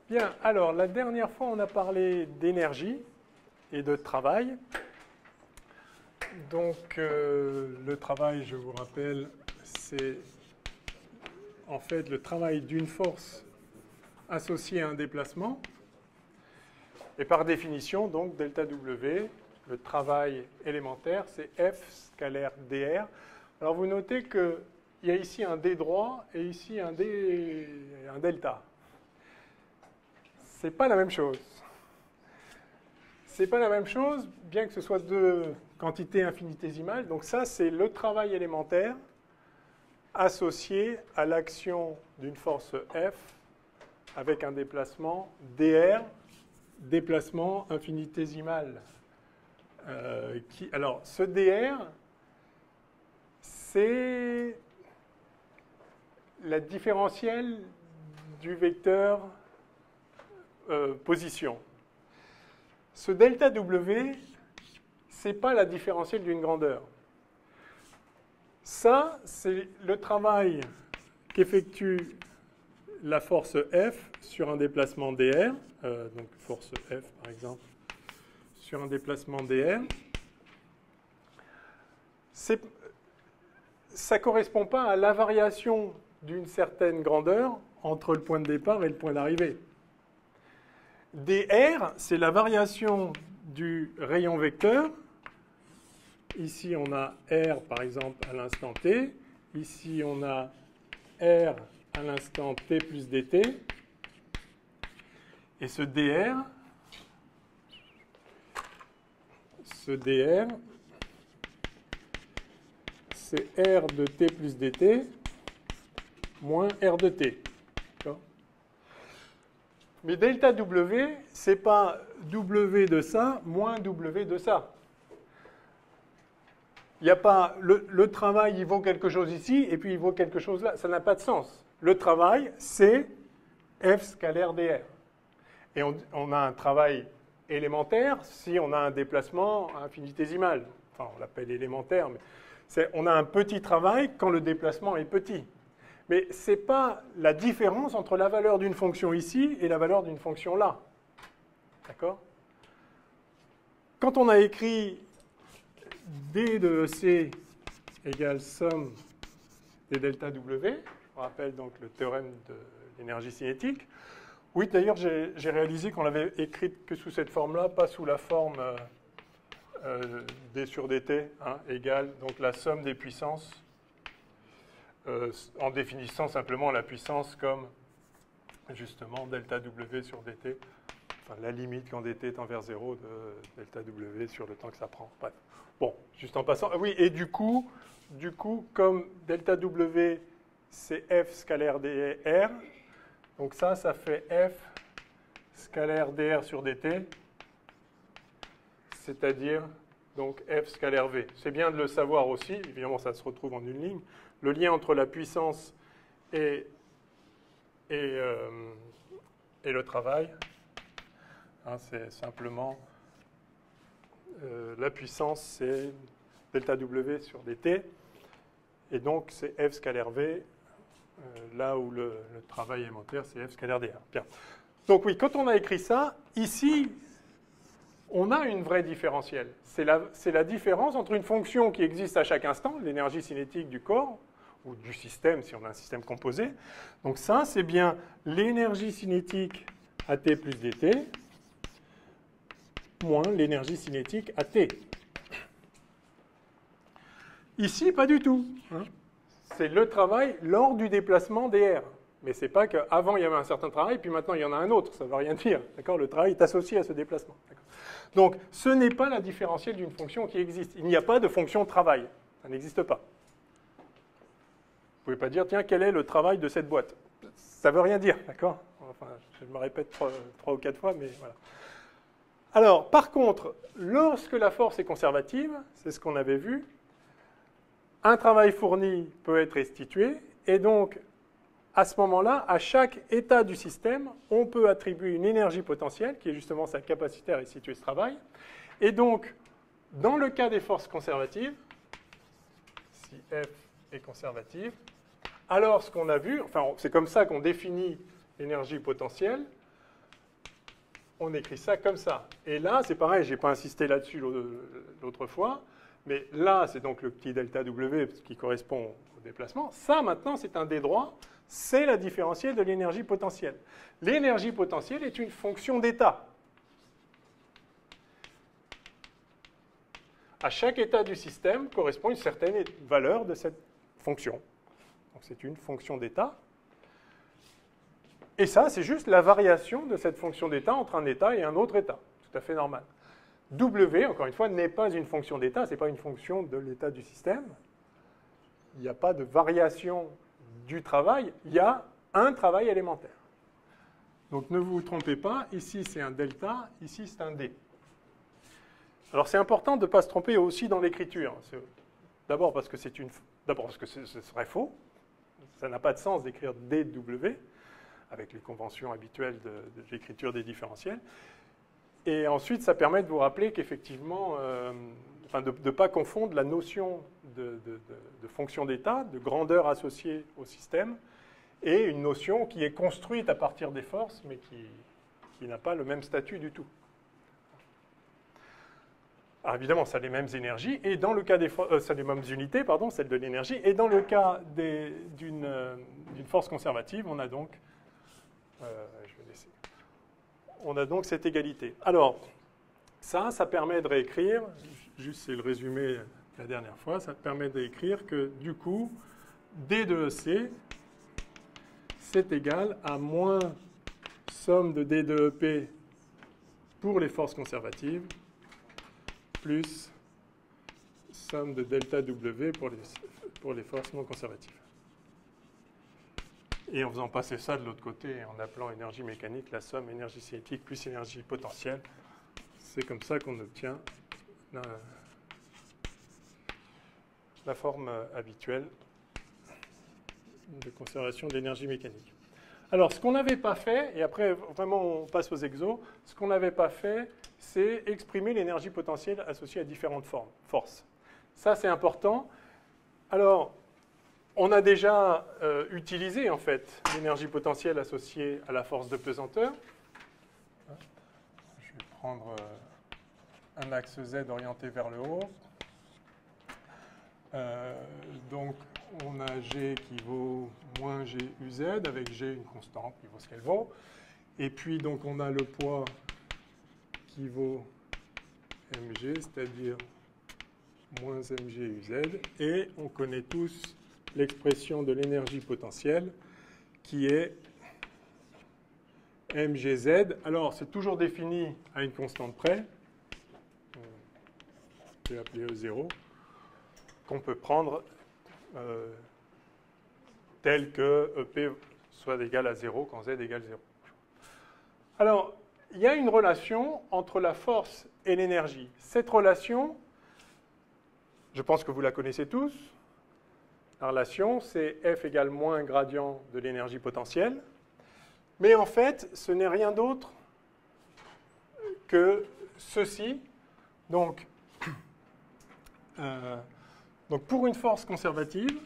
Bien, alors la dernière fois, on a parlé d'énergie et de travail. Donc, le travail, je vous rappelle, c'est en fait le travail d'une force associée à un déplacement. Et par définition, donc, delta W, le travail élémentaire, c'est F scalaire dr. Alors, vous notez qu'il y a ici un D droit et ici un delta. Ce n'est pas la même chose. Ce n'est pas la même chose, bien que ce soit deux quantités infinitésimales. Donc ça, c'est le travail élémentaire associé à l'action d'une force F avec un déplacement dr, déplacement infinitésimal. Alors, ce dr, c'est la différentielle du vecteur position. Ce delta W, ce n'est pas la différentielle d'une grandeur. Ça, c'est le travail qu'effectue la force F sur un déplacement dr, donc force F par exemple, sur un déplacement dr. Ça ne correspond pas à la variation d'une certaine grandeur entre le point de départ et le point d'arrivée. dr, c'est la variation du rayon vecteur. Ici, on a R, par exemple, à l'instant t. Ici, on a R à l'instant t plus dt. Et ce dr, c'est R de t plus dt moins R de t. Mais delta W, ce n'est pas W de ça moins W de ça. Il n'y a pas le travail, il vaut quelque chose ici, et puis il vaut quelque chose là. Ça n'a pas de sens. Le travail, c'est F scalaire dr. Et on a un travail élémentaire si on a un déplacement infinitésimal. Enfin, on l'appelle élémentaire, mais on a un petit travail quand le déplacement est petit. Mais ce n'est pas la différence entre la valeur d'une fonction ici et la valeur d'une fonction là. D'accord? Quand on a écrit d de EC égale somme des delta W, je rappelle donc le théorème de l'énergie cinétique. Oui, d'ailleurs, j'ai réalisé qu'on l'avait écrite que sous cette forme-là, pas sous la forme d sur dt, hein, égale donc la somme des puissances, en définissant simplement la puissance comme justement delta W sur dt, enfin la limite quand dt est envers 0 de delta W sur le temps que ça prend. Bref. Bon, juste en passant. Oui, et du coup, comme delta W, c'est F scalaire dr, donc ça fait F scalaire dr sur dt, c'est-à-dire donc F scalaire V. C'est bien de le savoir aussi, évidemment ça se retrouve en une ligne. Le lien entre la puissance et le travail, hein, c'est simplement la puissance, c'est delta W sur dt, et donc c'est F scalaire V, là où le travail élémentaire, c'est F scalaire dr. Bien. Donc oui, quand on a écrit ça, ici, on a une vraie différentielle. C'est la différence entre une fonction qui existe à chaque instant, l'énergie cinétique du corps, ou du système, si on a un système composé. Donc ça, c'est bien l'énergie cinétique à t plus dt, moins l'énergie cinétique à t. Ici, pas du tout. Hein. C'est le travail lors du déplacement dr. Mais ce n'est pas qu'avant, il y avait un certain travail, puis maintenant, il y en a un autre. Ça ne veut rien dire. Le travail est associé à ce déplacement. Donc, ce n'est pas la différentielle d'une fonction qui existe. Il n'y a pas de fonction travail. Ça n'existe pas. Vous ne pouvez pas dire, tiens, quel est le travail de cette boîte? Ça ne veut rien dire, d'accord? Enfin, je me répète 3 ou 4 fois, mais voilà. Alors, par contre, lorsque la force est conservative, c'est ce qu'on avait vu, un travail fourni peut être restitué, et donc, à ce moment-là, à chaque état du système, on peut attribuer une énergie potentielle, qui est justement sa capacité à restituer ce travail. Et donc, dans le cas des forces conservatives, si F est conservative, alors ce qu'on a vu, enfin c'est comme ça qu'on définit l'énergie potentielle, on écrit ça comme ça. Et là, c'est pareil, je n'ai pas insisté là-dessus l'autre fois, mais là, c'est donc le petit delta W qui correspond au déplacement. Ça, maintenant, c'est un D droit, c'est la différentielle de l'énergie potentielle. L'énergie potentielle est une fonction d'état. À chaque état du système correspond une certaine valeur de cette fonction. Donc c'est une fonction d'état. Et ça, c'est juste la variation de cette fonction d'état entre un état et un autre état. Tout à fait normal. W, encore une fois, n'est pas une fonction d'état, ce n'est pas une fonction de l'état du système. Il n'y a pas de variation du travail, il y a un travail élémentaire. Donc ne vous trompez pas, ici c'est un delta, ici c'est un D. Alors c'est important de ne pas se tromper aussi dans l'écriture. D'abord parce que ce serait faux. Ça n'a pas de sens d'écrire dW avec les conventions habituelles de l'écriture des différentiels. Et ensuite, ça permet de vous rappeler qu'effectivement, de ne pas confondre la notion de fonction d'état, de grandeur associée au système, et une notion qui est construite à partir des forces, mais qui n'a pas le même statut du tout. Alors évidemment, ça a les mêmes énergies, et dans le cas ça a les mêmes unités, pardon, celle de l'énergie, et dans le cas d'une force conservative, on a donc, on a donc cette égalité. Alors, ça permet de réécrire, juste c'est le résumé de la dernière fois, ça permet d'écrire que du coup, D de EC, c'est égal à moins somme de D de EP pour les forces conservatives, plus somme de delta W pour les forces non conservatives. Et en faisant passer ça de l'autre côté, en appelant énergie mécanique, la somme énergie cinétique plus énergie potentielle, c'est comme ça qu'on obtient la forme habituelle de conservation de l'énergie mécanique. Alors, ce qu'on n'avait pas fait, et après, vraiment, on passe aux exos, ce qu'on n'avait pas fait, c'est exprimer l'énergie potentielle associée à différentes forces. Ça, c'est important. Alors, on a déjà utilisé, en fait, l'énergie potentielle associée à la force de pesanteur. Je vais prendre un axe Z orienté vers le haut. Donc, on a G qui vaut moins GUZ, avec G une constante qui vaut ce qu'elle vaut. Et puis, donc, on a le poids qui vaut mg, c'est-à-dire moins mguz. Et on connaît tous l'expression de l'énergie potentielle qui est mgz. Alors, c'est toujours défini à une constante près, on peut appeler E0, qu'on peut prendre tel que EP soit égal à 0 quand Z égale 0. Alors, il y a une relation entre la force et l'énergie. Cette relation, je pense que vous la connaissez tous. La relation, c'est F égale moins gradient de l'énergie potentielle. Mais en fait, ce n'est rien d'autre que ceci. Donc, pour une force conservative,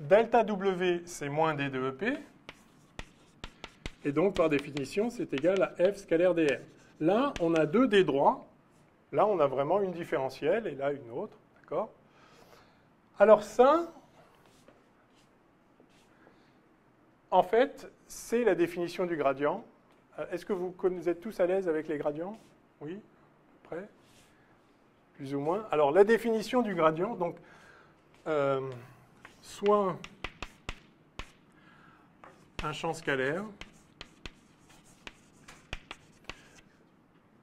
delta W, c'est moins D de EP. Et donc, par définition, c'est égal à F scalaire dm. Là, on a deux D droits. Là, on a vraiment une différentielle et là, une autre. D'accord ? Alors ça, en fait, c'est la définition du gradient. Est-ce que vous êtes tous à l'aise avec les gradients? Oui? À peu près? Plus ou moins. Alors, la définition du gradient, donc, soit un champ scalaire,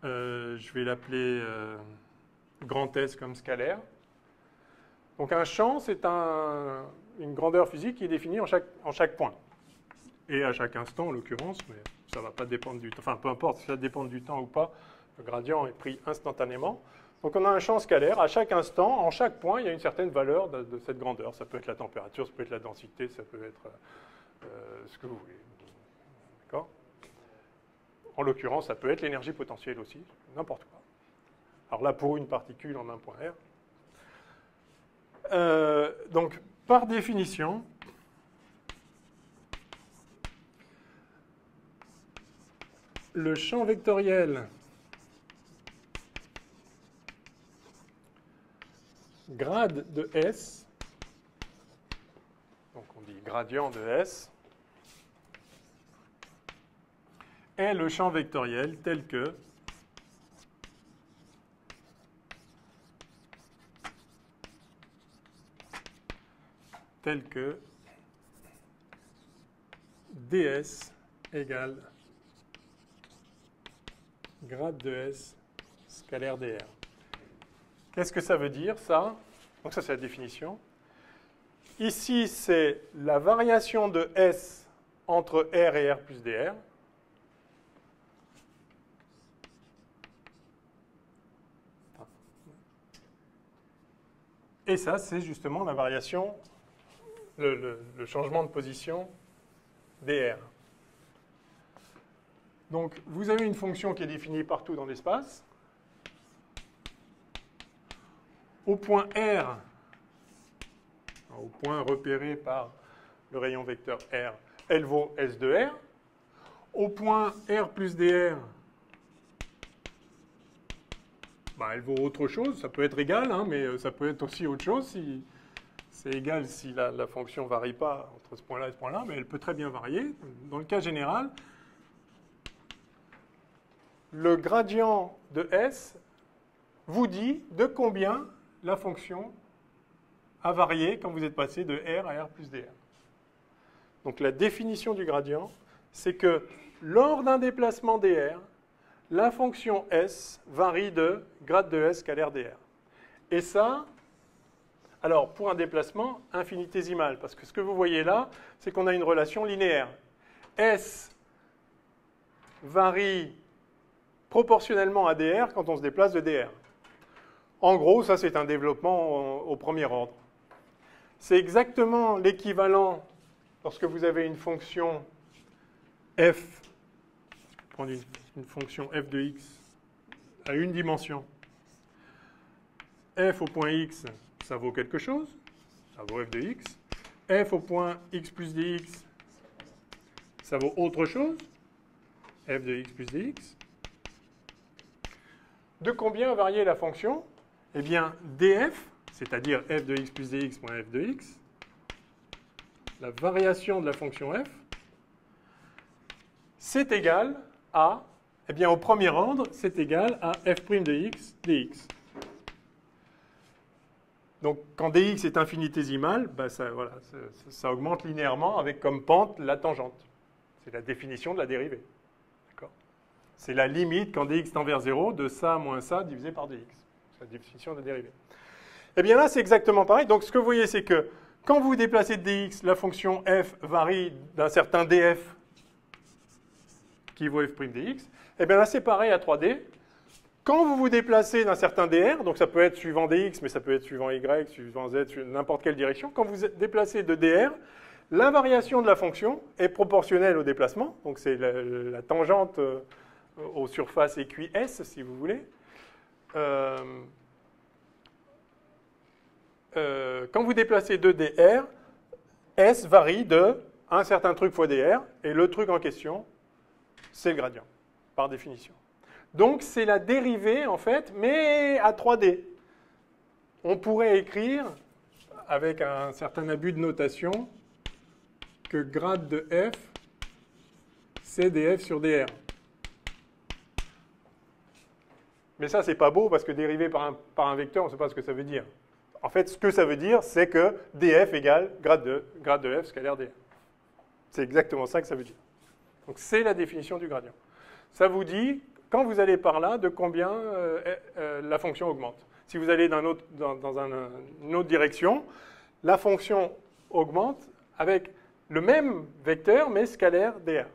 je vais l'appeler grand S comme scalaire. Donc un champ, c'est une grandeur physique qui est définie en chaque point. Et à chaque instant, en l'occurrence, mais ça ne va pas dépendre du temps. Enfin, peu importe si ça dépend du temps ou pas, le gradient est pris instantanément. Donc on a un champ scalaire. À chaque instant, en chaque point, il y a une certaine valeur de cette grandeur. Ça peut être la température, ça peut être la densité, ça peut être ce que vous voulez. D'accord ? En l'occurrence, ça peut être l'énergie potentielle aussi, n'importe quoi. Alors là, pour une particule en un point R. Donc, par définition, le champ vectoriel grade de S, donc on dit gradient de S, est le champ vectoriel tel que ds égale grade de S scalaire dr. Qu'est-ce que ça veut dire, ça? Donc ça, c'est la définition. Ici, c'est la variation de S entre R et R plus dr. Et ça, c'est justement la variation, le changement de position dr. Donc, vous avez une fonction qui est définie partout dans l'espace. Au point R, au point repéré par le rayon vecteur R, elle vaut S de R. Au point R plus dr, elle vaut autre chose. Ça peut être égal, hein, mais ça peut être aussi autre chose. Si c'est égal si la fonction ne varie pas entre ce point-là et ce point-là, mais elle peut très bien varier. Dans le cas général, le gradient de S vous dit de combien la fonction a varié quand vous êtes passé de R à R plus dr. Donc la définition du gradient, c'est que lors d'un déplacement dr, la fonction S varie de grade de S scalaire dr. Et ça, alors pour un déplacement infinitésimal, parce que ce que vous voyez là, c'est qu'on a une relation linéaire. S varie proportionnellement à dr quand on se déplace de dr. En gros, ça c'est un développement au premier ordre. C'est exactement l'équivalent lorsque vous avez une fonction f, prendre une fonction f de x à une dimension. F au point x, ça vaut quelque chose, ça vaut f de x. F au point x plus dx, ça vaut autre chose, f de x plus dx. De combien a varié la fonction? Eh bien, df, c'est-à-dire f de x plus dx moins f de x, la variation de la fonction f, c'est égal à, eh bien, au premier ordre, c'est égal à f' de x dx. Donc, quand dx est infinitésimal, ça augmente linéairement avec comme pente la tangente. C'est la définition de la dérivée. C'est la limite, quand dx tend vers 0, de ça moins ça divisé par dx. C'est la définition de la dérivée. Eh bien là, c'est exactement pareil. Donc ce que vous voyez, c'est que quand vous vous déplacez de dx, la fonction f varie d'un certain df qui vaut f' dx. Eh bien là, c'est pareil à 3D. Quand vous vous déplacez d'un certain dr, donc ça peut être suivant dx, mais ça peut être suivant y, suivant z, n'importe quelle direction. Quand vous vous déplacez de dr, la variation de la fonction est proportionnelle au déplacement. Donc c'est la tangente aux surfaces équi S, si vous voulez. Quand vous déplacez de dr, S varie de un certain truc fois dr, et le truc en question, c'est le gradient, par définition. Donc c'est la dérivée, en fait, mais à 3D. On pourrait écrire, avec un certain abus de notation, que grade de f, c'est df sur dr. Mais ça, c'est pas beau, parce que dérivé par un vecteur, on ne sait pas ce que ça veut dire. En fait, ce que ça veut dire, c'est que df égale grade de f scalaire dr. C'est exactement ça que ça veut dire. Donc c'est la définition du gradient. Ça vous dit, quand vous allez par là, de combien la fonction augmente. Si vous allez dans une autre direction, la fonction augmente avec le même vecteur, mais scalaire dr.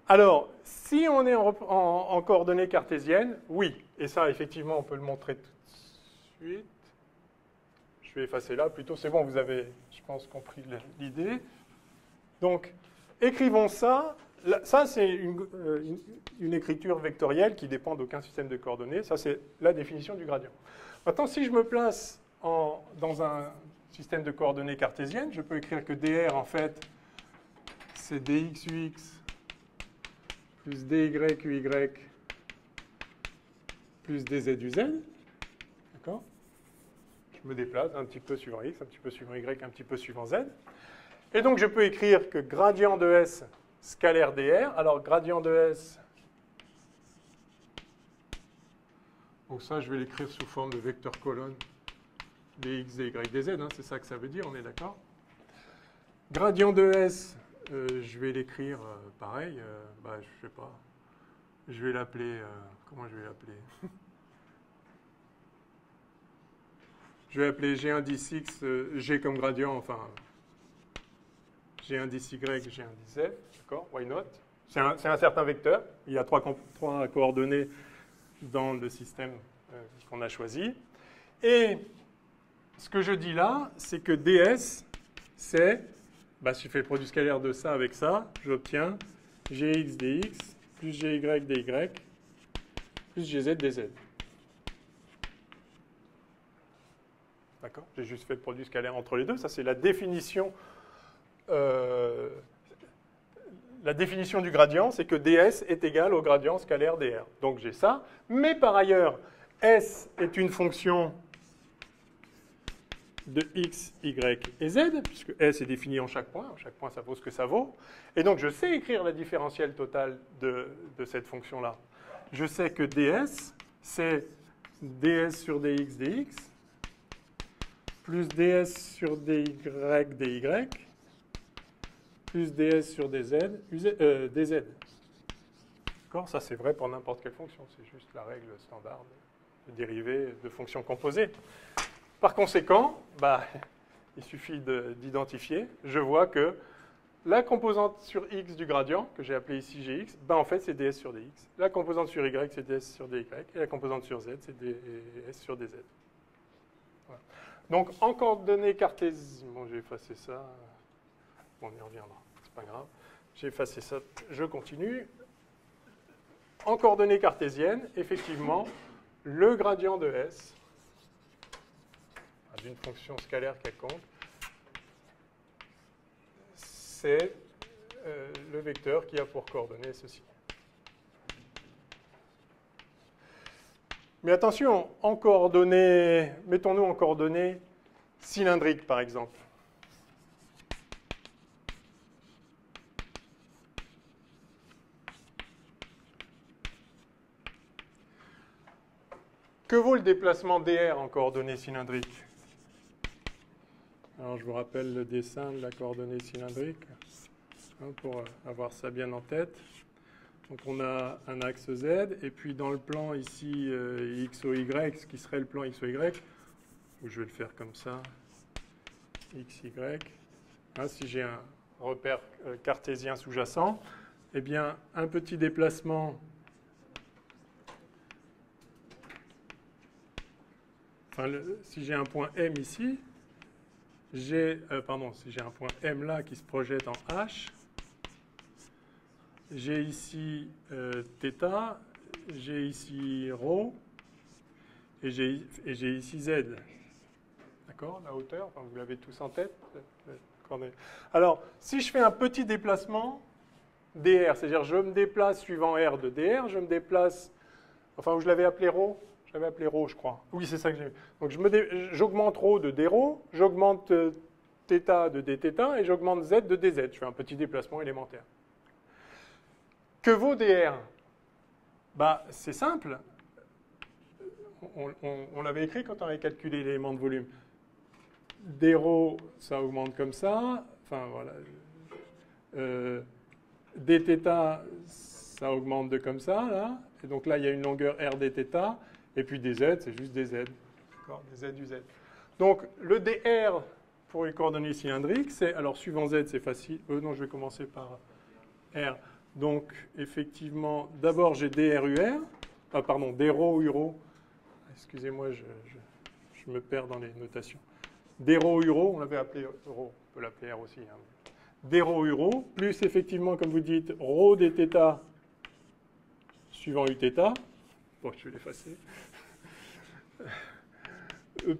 Alors, si on est en coordonnées cartésiennes, oui. Et ça, effectivement, on peut le montrer tout de suite. Je vais effacer là. Plutôt, c'est bon, vous avez, je pense, compris l'idée. Donc, écrivons ça. Ça, c'est une écriture vectorielle qui dépend d'aucun système de coordonnées. Ça, c'est la définition du gradient. Maintenant, si je me place dans système de coordonnées cartésiennes. Je peux écrire que dr, en fait, c'est dx ux plus dy uy plus dz uz. D'accord? Je me déplace un petit peu suivant x, un petit peu suivant y, un petit peu suivant z. Et donc, je peux écrire que gradient de s scalaire dr. Alors, gradient de s, donc ça, je vais l'écrire sous forme de vecteur colonne dx, dy, dz. Hein, c'est ça que ça veut dire, on est d'accord? Gradient de s, je vais l'écrire pareil. Je sais pas. Je vais l'appeler... comment je vais l'appeler? Je vais appeler G1 10 x, G comme gradient, enfin... G1 10 y, G1 10 z. D'accord? Why not? C'est un certain vecteur. Il y a trois coordonnées dans le système qu'on a choisi. Et ce que je dis là, c'est que ds, c'est, si je fais le produit scalaire de ça avec ça, j'obtiens gx dx plus gy dy plus gz dz. D'accord? J'ai juste fait le produit scalaire entre les deux. Ça, c'est la définition. La définition du gradient, c'est que ds est égal au gradient scalaire dr. Donc j'ai ça. Mais par ailleurs, s est une fonction de x, y et z, puisque s est défini en chaque point. En chaque point, ça vaut ce que ça vaut. Et donc je sais écrire la différentielle totale de cette fonction-là. Je sais que ds, c'est ds sur dx dx plus ds sur dy dy plus ds sur dz, dz. D'accord? Ça, c'est vrai pour n'importe quelle fonction. C'est juste la règle standard de dérivée de fonctions composées. Par conséquent, il suffit d'identifier. Je vois que la composante sur x du gradient, que j'ai appelée ici gx, en fait, c'est ds sur dx. La composante sur y, c'est ds sur dy. Et la composante sur z, c'est ds sur dz. Voilà. Donc, en coordonnées cartésiennes... Bon, j'ai effacé ça. On y reviendra, c'est pas grave. J'ai effacé ça, je continue. En coordonnées cartésiennes, effectivement, le gradient de S d'une fonction scalaire quelconque, c'est le vecteur qui a pour coordonnées ceci. Mais attention, en coordonnées, mettons-nous en coordonnées cylindriques, par exemple. Que vaut le déplacement dr en coordonnées cylindriques? Alors, je vous rappelle le dessin de la coordonnée cylindrique, pour avoir ça bien en tête. Donc, on a un axe Z, et puis dans le plan ici, XOY, ce qui serait le plan XOY, où je vais le faire comme ça, XY. Hein, si j'ai un repère cartésien sous-jacent, eh bien, un petit déplacement... si j'ai un point M ici, si j'ai un point M là qui se projette en H, j'ai ici θ, j'ai ici ρ, et j'ai ici Z. D'accord? La hauteur, vous l'avez tous en tête. Alors, si je fais un petit déplacement dr, c'est-à-dire je me déplace suivant R de dr, je me déplace, où je l'avais appelé ρ. J'avais appelé ρ, je crois. Oui, c'est ça que j'ai. Donc, j'augmente ρ de dρ, j'augmente θ de dθ et j'augmente z de dz. Je fais un petit déplacement élémentaire. Que vaut dr? C'est simple. On l'avait écrit quand on avait calculé l'élément de volume. dρ, ça augmente comme ça. Enfin, voilà. dθ, ça augmente de comme ça, là. Et donc là, il y a une longueur r dθ. Et puis dz, c'est juste dz. Dz du z. Donc, le dr pour les coordonnées cylindriques, c'est... Alors, suivant z, c'est facile. Non, je vais commencer par r. Donc, effectivement, d'abord, j'ai dr-ur. Pardon, dρ-uro. Excusez-moi, je me perds dans les notations. dρ-uro, on l'avait appelé ρ. On peut l'appeler r aussi. Hein. dρ-uro, plus, effectivement, comme vous dites, ρ dθ suivant uθ. Bon, je vais l'effacer.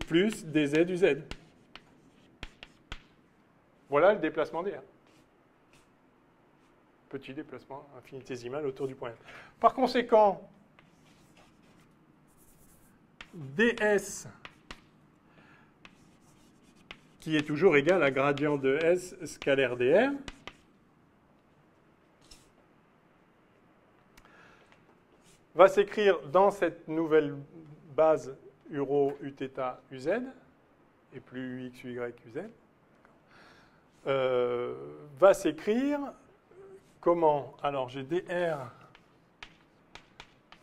Plus dz du z. Voilà le déplacement dr. Petit déplacement infinitésimal autour du point M. Par conséquent, ds, qui est toujours égal à gradient de S scalaire dr, va s'écrire dans cette nouvelle base Uro, Uθ, Uz, et plus Ux, Y, Uz, va s'écrire comment? Alors, j'ai dr,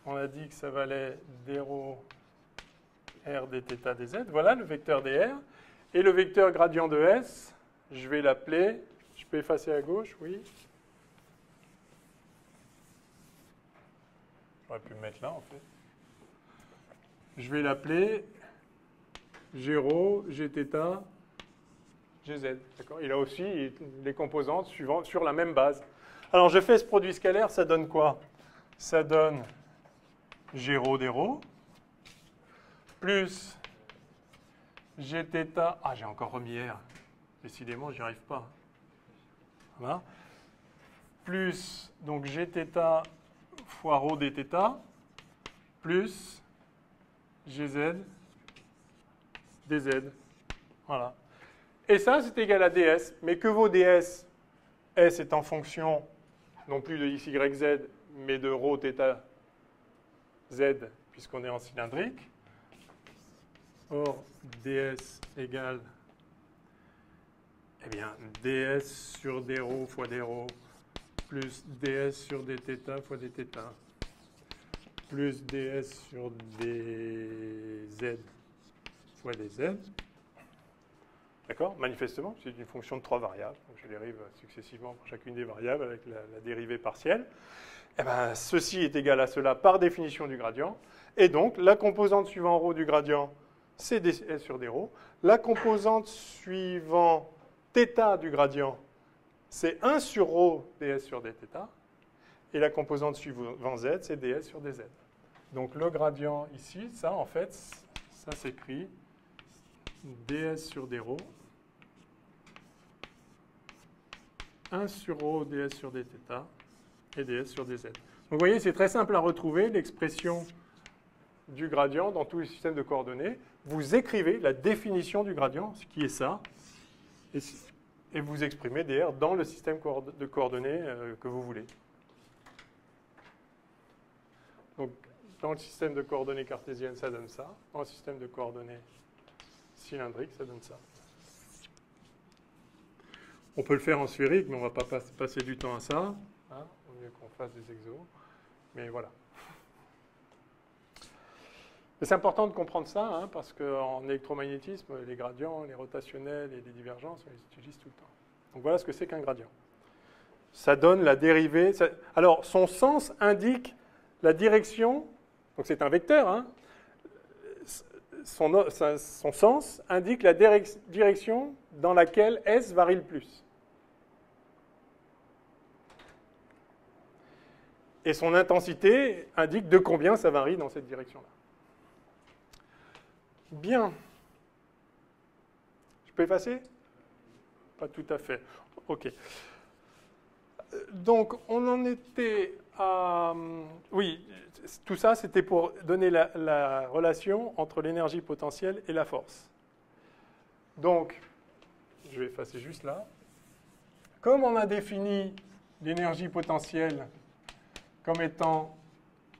on a dit que ça valait dρ r dθ dz. Voilà le vecteur dr. Et le vecteur gradient de S, je vais l'appeler, je peux effacer à gauche, oui. J'aurais pu me mettre là, en fait. Je vais l'appeler G-ρ, Gθ, Gz. D'accord? Il a aussi les composantes suivantes sur la même base. Alors, je fais ce produit scalaire, ça donne quoi? Ça donne G-ρ dρ plus Gθ. Ah, j'ai encore remis R. Décidément, j'y arrive pas. Voilà. Plus, donc Gθ fois ρ dθ plus Gz dz. Voilà. Et ça, c'est égal à ds. Mais que vaut ds? S est en fonction non plus de x, y, z, mais de ρ, θ, z, puisqu'on est en cylindrique. Or, ds égale, eh bien, ds sur dρ fois dρ plus ds sur dθ fois dθ plus ds sur dz fois dz. D'accord? Manifestement, c'est une fonction de 3 variables. Donc je dérive successivement pour chacune des variables avec la dérivée partielle. Eh bien, ceci est égal à cela par définition du gradient. Et donc, la composante suivant ρ du gradient, c'est ds sur dρ. La composante suivant θ du gradient, c'est 1 sur ρ ds sur dθ. Et la composante suivant z, c'est ds sur dz. Donc le gradient ici, ça en fait, ça s'écrit ds sur dρ, 1 sur ρ ds sur dθ et ds sur dz. Donc vous voyez, c'est très simple à retrouver l'expression du gradient dans tous les systèmes de coordonnées. Vous écrivez la définition du gradient, ce qui est ça, et vous exprimez dr dans le système de coordonnées que vous voulez. Donc, dans le système de coordonnées cartésiennes, ça donne ça. Dans le système de coordonnées cylindriques, ça donne ça. On peut le faire en sphérique, mais on ne va pas passer du temps à ça. Hein, au mieux qu'on fasse des exos. Mais voilà. C'est important de comprendre ça, hein, parce qu'en électromagnétisme, les gradients, les rotationnels et les divergences, on les utilise tout le temps. Donc voilà ce que c'est qu'un gradient. Ça donne la dérivée. Alors, son sens indique la direction, donc c'est un vecteur, hein, son sens indique la direction dans laquelle S varie le plus. Et son intensité indique de combien ça varie dans cette direction-là. Bien. Je peux effacer? Pas tout à fait. OK. Donc, on en était à... Oui, tout ça, c'était pour donner la relation entre l'énergie potentielle et la force. Donc, je vais effacer juste là. Comme on a défini l'énergie potentielle comme étant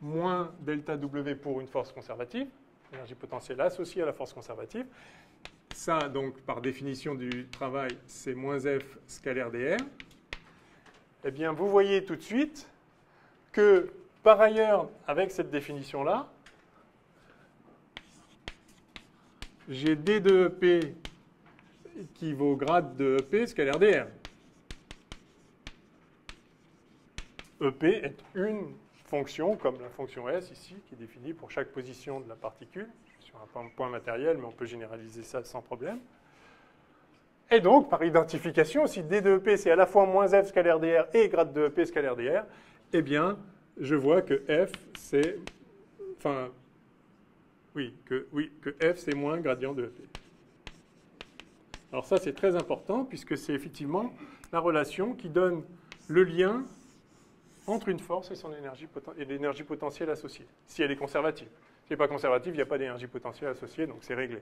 moins delta W pour une force conservative, l'énergie potentielle associée à la force conservative, ça, donc, par définition du travail, c'est moins F scalaire dr. Eh bien, vous voyez tout de suite que, par ailleurs, avec cette définition-là, j'ai D de EP qui vaut grade de EP scalaire dr. EP est une fonction, comme la fonction S ici, qui est définie pour chaque position de la particule. Je suis sur un point matériel, mais on peut généraliser ça sans problème. Et donc, par identification, si D de EP, c'est à la fois moins F scalaire dr et grade de EP scalaire dr, eh bien, je vois que F, c'est... Enfin, que F, c'est moins gradient de EP. Alors ça, c'est très important, puisque c'est effectivement la relation qui donne le lien entre une force et son l'énergie potentielle associée, si elle est conservative. Si elle n'est pas conservative, il n'y a pas d'énergie potentielle associée, donc c'est réglé.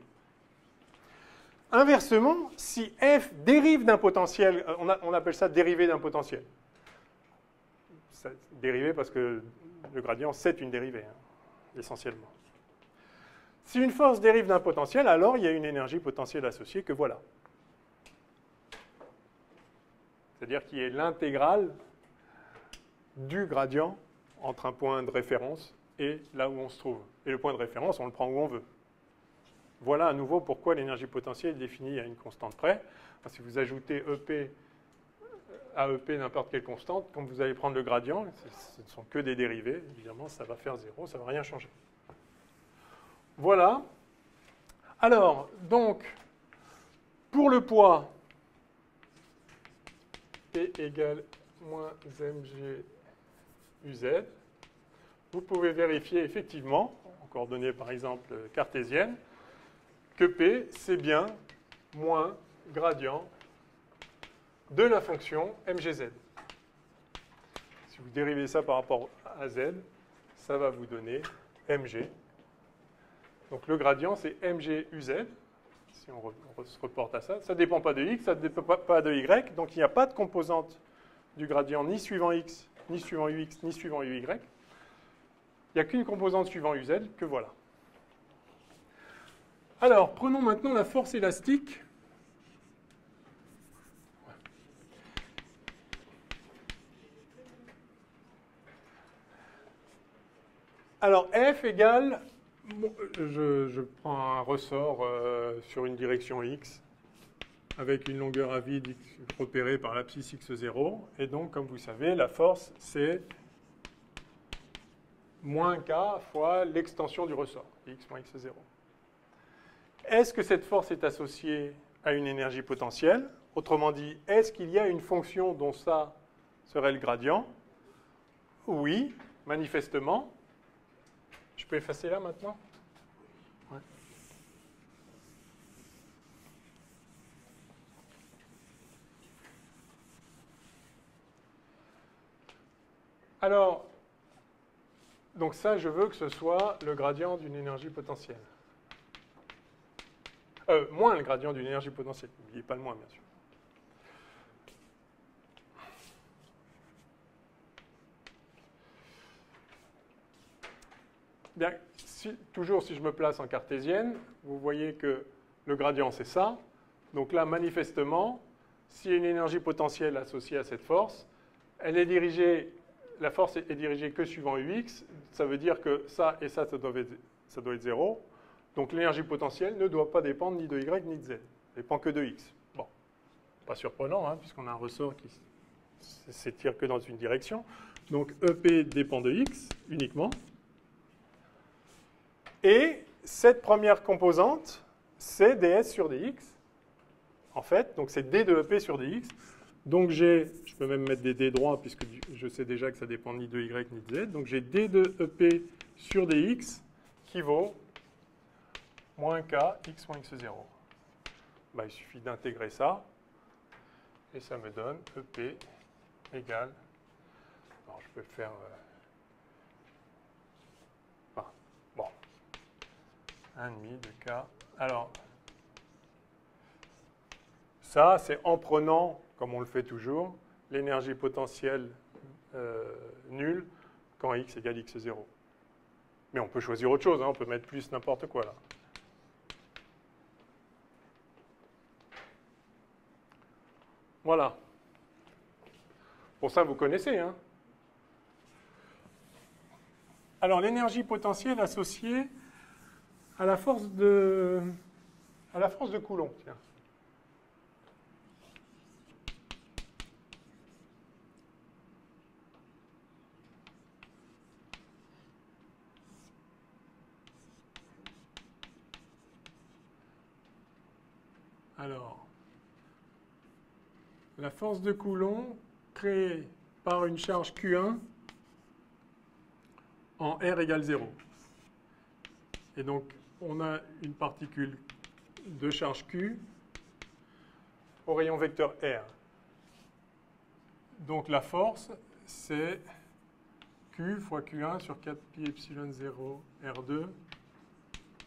Inversement, si f dérive d'un potentiel, on appelle ça dérivé d'un potentiel. Dérivé parce que le gradient, c'est une dérivée, hein, essentiellement. Si une force dérive d'un potentiel, alors il y a une énergie potentielle associée que voilà. C'est-à-dire qu'il y a l'intégrale du gradient entre un point de référence et là où on se trouve. Et le point de référence, on le prend où on veut. Voilà à nouveau pourquoi l'énergie potentielle est définie à une constante près. Si vous ajoutez EP à EP n'importe quelle constante, quand vous allez prendre le gradient, ce ne sont que des dérivés, évidemment, ça va faire 0, ça ne va rien changer. Voilà. Alors, donc, pour le poids, P égale moins mg uz, vous pouvez vérifier effectivement, en coordonnées par exemple cartésiennes, que P, c'est bien moins gradient de la fonction mgz. Si vous dérivez ça par rapport à z, ça va vous donner mg. Donc le gradient, c'est mg uz. Si on se reporte à ça, ça ne dépend pas de x, ça ne dépend pas de y, donc il n'y a pas de composante du gradient ni suivant x, ni suivant ux, ni suivant uy. Il n'y a qu'une composante suivant uz que voilà. Alors, prenons maintenant la force élastique. Alors, F égale, je prends un ressort sur une direction X avec une longueur à vide repérée par l'abscisse X0. Et donc, comme vous savez, la force, c'est moins K fois l'extension du ressort, X moins X0. Est-ce que cette force est associée à une énergie potentielle? Autrement dit, est-ce qu'il y a une fonction dont ça serait le gradient? Oui, manifestement. Je peux effacer là maintenant? Ouais. Alors, donc ça, je veux que ce soit le gradient d'une énergie potentielle. Moins le gradient d'une énergie potentielle. N'oubliez pas le moins, bien sûr. Bien, toujours si je me place en cartésienne, vous voyez que le gradient, c'est ça. Donc là, manifestement, s'il y a une énergie potentielle associée à cette force, elle est dirigée, la force est dirigée que suivant ux. Ça veut dire que ça et ça doit être 0. Donc l'énergie potentielle ne doit pas dépendre ni de y ni de z. Elle ne dépend que de x. Bon, pas surprenant, hein, puisqu'on a un ressort qui ne s'étire que dans une direction. Donc EP dépend de x uniquement. Et cette première composante, c'est ds sur dx, en fait. Donc c'est d de EP sur dx. Donc je peux même mettre des d droits, puisque je sais déjà que ça dépend ni de y ni de z. Donc j'ai d de EP sur dx qui vaut moins k x moins x0. Ben, il suffit d'intégrer ça, et ça me donne EP égale, alors je peux faire, bon, 1,5 de k. Alors, ça, c'est en prenant, comme on le fait toujours, l'énergie potentielle nulle quand x égale x0. Mais on peut choisir autre chose, hein, on peut mettre plus n'importe quoi là. Voilà. Pour ça, vous connaissez. Hein. Alors, l'énergie potentielle associée à la force de Coulomb. Tiens. Alors, la force de Coulomb créée par une charge Q1 en R égale 0. Et donc, on a une particule de charge Q au rayon vecteur R. Donc la force, c'est Q fois Q1 sur 4 pi epsilon 0 R2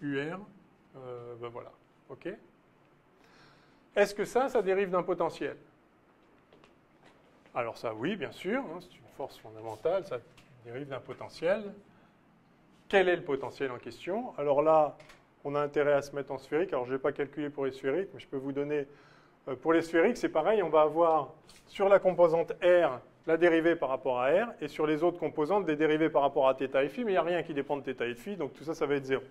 UR. Ben voilà. OK? Est-ce que ça dérive d'un potentiel? Alors ça, oui, bien sûr. Hein, c'est une force fondamentale. Ça dérive d'un potentiel. Quel est le potentiel en question? Alors là, on a intérêt à se mettre en sphérique. Alors je ne vais pas calculer pour les sphériques, mais je peux vous donner... pour les sphériques, c'est pareil. On va avoir sur la composante R la dérivée par rapport à R, et sur les autres composantes, des dérivées par rapport à θ et phi, mais il n'y a rien qui dépend de θ et phi, donc tout ça, ça va être 0.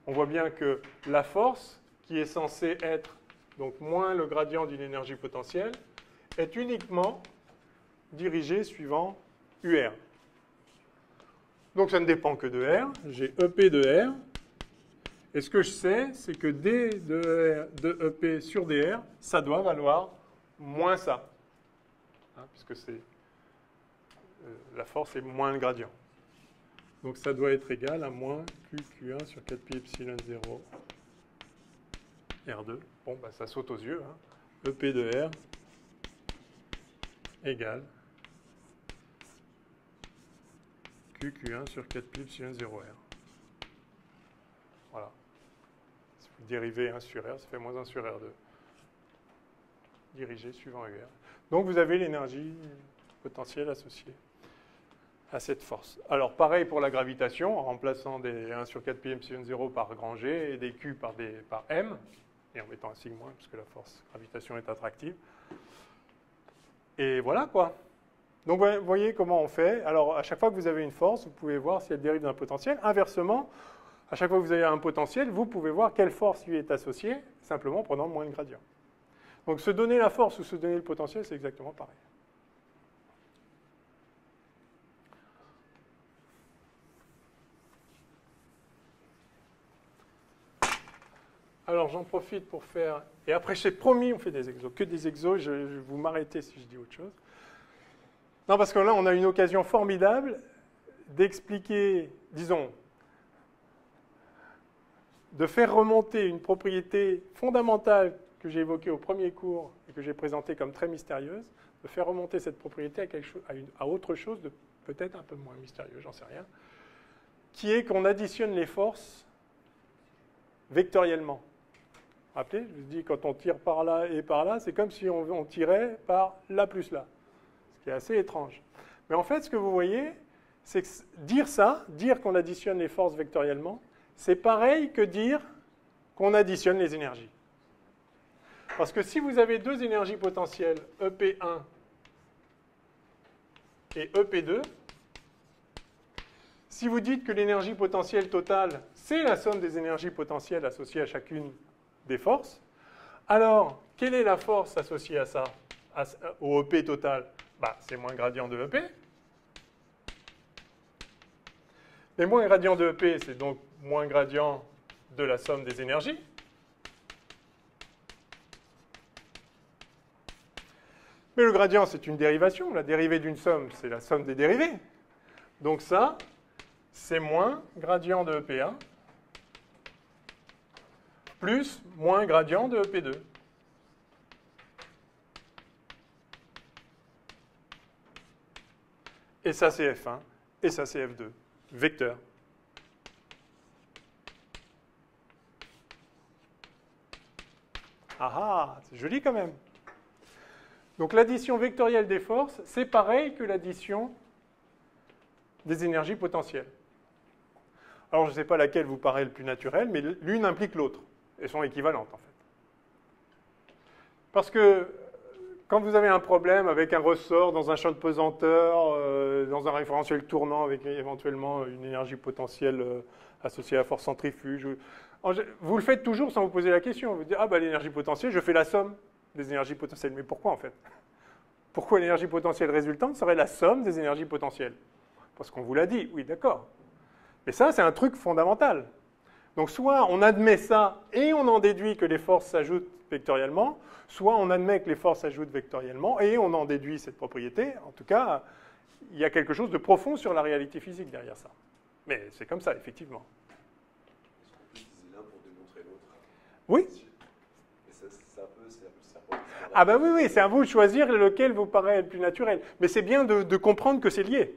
On voit bien que la force, qui est censée être donc moins le gradient d'une énergie potentielle, est uniquement dirigée suivant UR. Donc ça ne dépend que de R. J'ai EP de R. Et ce que je sais, c'est que D de EP sur DR, ça doit valoir moins ça. Hein, puisque la force est moins le gradient. Donc ça doit être égal à moins QQ1 sur 4 pi epsilon 0 R2. Bon, bah, ça saute aux yeux. Hein. EP de R égale QQ1 sur 4 pi epsilon 0 R. Voilà. Si vous dérivez 1 sur R, ça fait moins 1 sur R2. Dirigé suivant UR. Donc vous avez l'énergie potentielle associée à cette force. Alors pareil pour la gravitation, en remplaçant des 1 sur 4 pi epsilon 0 par grand G et des Q par M, et en mettant un signe moins, puisque la force gravitation est attractive. Et voilà quoi. Donc vous voyez comment on fait. Alors à chaque fois que vous avez une force, vous pouvez voir si elle dérive d'un potentiel. Inversement, à chaque fois que vous avez un potentiel, vous pouvez voir quelle force lui est associée, simplement en prenant moins de gradient. Donc se donner la force ou se donner le potentiel, c'est exactement pareil. Alors j'en profite pour faire... Et après, j'ai promis, on fait des exos. Que des exos, je vais vous m'arrêter si je dis autre chose. Non, parce que là, on a une occasion formidable d'expliquer, disons, de faire remonter une propriété fondamentale que j'ai évoquée au premier cours et que j'ai présentée comme très mystérieuse, de faire remonter cette propriété à autre chose de peut-être un peu moins mystérieux, j'en sais rien, qui est qu'on additionne les forces vectoriellement. Vous vous rappelez, je vous dis, quand on tire par là et par là, c'est comme si on tirait par là plus là, ce qui est assez étrange. Mais en fait, ce que vous voyez, c'est que dire qu'on additionne les forces vectoriellement, c'est pareil que dire qu'on additionne les énergies. Parce que si vous avez deux énergies potentielles, EP1 et EP2, si vous dites que l'énergie potentielle totale, c'est la somme des énergies potentielles associées à chacune des forces, alors quelle est la force associée à ça, au EP total? Bah, c'est moins gradient de EP. Et moins gradient de EP, c'est donc moins gradient de la somme des énergies. Mais le gradient, c'est une dérivation. La dérivée d'une somme, c'est la somme des dérivées. Donc ça, c'est moins gradient de EP1 plus moins gradient de EP2. Et ça, c'est F1. Et ça, c'est F2. Vecteur. Ah ah, c'est joli quand même. Donc l'addition vectorielle des forces, c'est pareil que l'addition des énergies potentielles. Alors je ne sais pas laquelle vous paraît le plus naturel, mais l'une implique l'autre. Elles sont équivalentes en fait. Parce que quand vous avez un problème avec un ressort dans un champ de pesanteur, dans un référentiel tournant avec éventuellement une énergie potentielle associée à la force centrifuge, vous le faites toujours sans vous poser la question. Vous dites, ah bah l'énergie potentielle, je fais la somme des énergies potentielles. Mais pourquoi en fait? Pourquoi l'énergie potentielle résultante serait la somme des énergies potentielles? Parce qu'on vous l'a dit, oui d'accord. Mais ça, c'est un truc fondamental. Donc soit on admet ça et on en déduit que les forces s'ajoutent vectoriellement, soit on admet que les forces s'ajoutent vectoriellement et on en déduit cette propriété. En tout cas, il y a quelque chose de profond sur la réalité physique derrière ça. Mais c'est comme ça, effectivement. Est-ce qu'on peut utiliser l'un pour démontrer l'autre? Oui. Ah ben oui, oui, c'est à vous de choisir lequel vous paraît le plus naturel. Mais c'est bien de comprendre que c'est lié.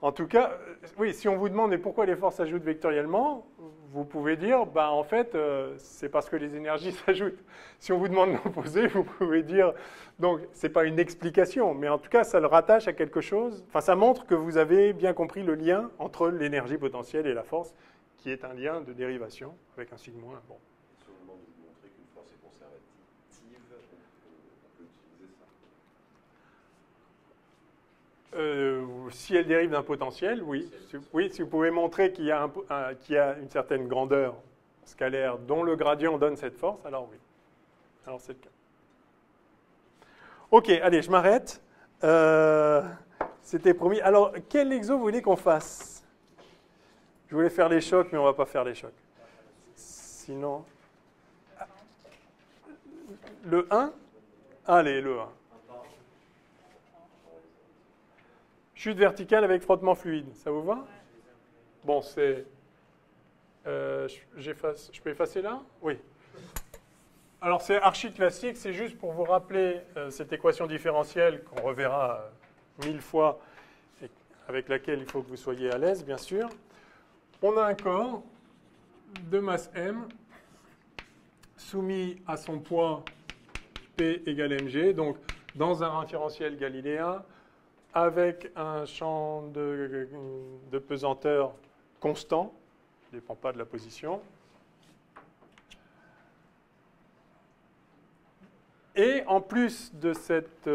En tout cas, oui, si on vous demande pourquoi les forces s'ajoutent vectoriellement, vous pouvez dire, bah, en fait, c'est parce que les énergies s'ajoutent. Si on vous demande l'opposé, vous pouvez dire, donc, ce n'est pas une explication, mais en tout cas, ça le rattache à quelque chose. Enfin, ça montre que vous avez bien compris le lien entre l'énergie potentielle et la force, qui est un lien de dérivation avec un sigma 1. Bon. Si on vous demande de montrer qu'une force est conservative, on peut utiliser ça. Si elle dérive d'un potentiel, oui. Oui, si vous pouvez montrer qu'il y a, une certaine grandeur scalaire dont le gradient donne cette force, alors oui. Alors c'est le cas. Ok, allez, je m'arrête. C'était promis. Alors, quel exo vous voulez qu'on fasse? Je voulais faire les chocs, mais on ne va pas faire les chocs. Sinon... Le 1? Allez, le 1. Chute verticale avec frottement fluide, ça vous va? Bon, c'est... je peux effacer là? Oui. Alors, c'est archi classique, c'est juste pour vous rappeler cette équation différentielle qu'on reverra 1000 fois et avec laquelle il faut que vous soyez à l'aise, bien sûr. On a un corps de masse m soumis à son poids P égale mg, donc dans un référentiel galiléen, avec un champ de pesanteur constant, qui ne dépend pas de la position. Et en plus de cette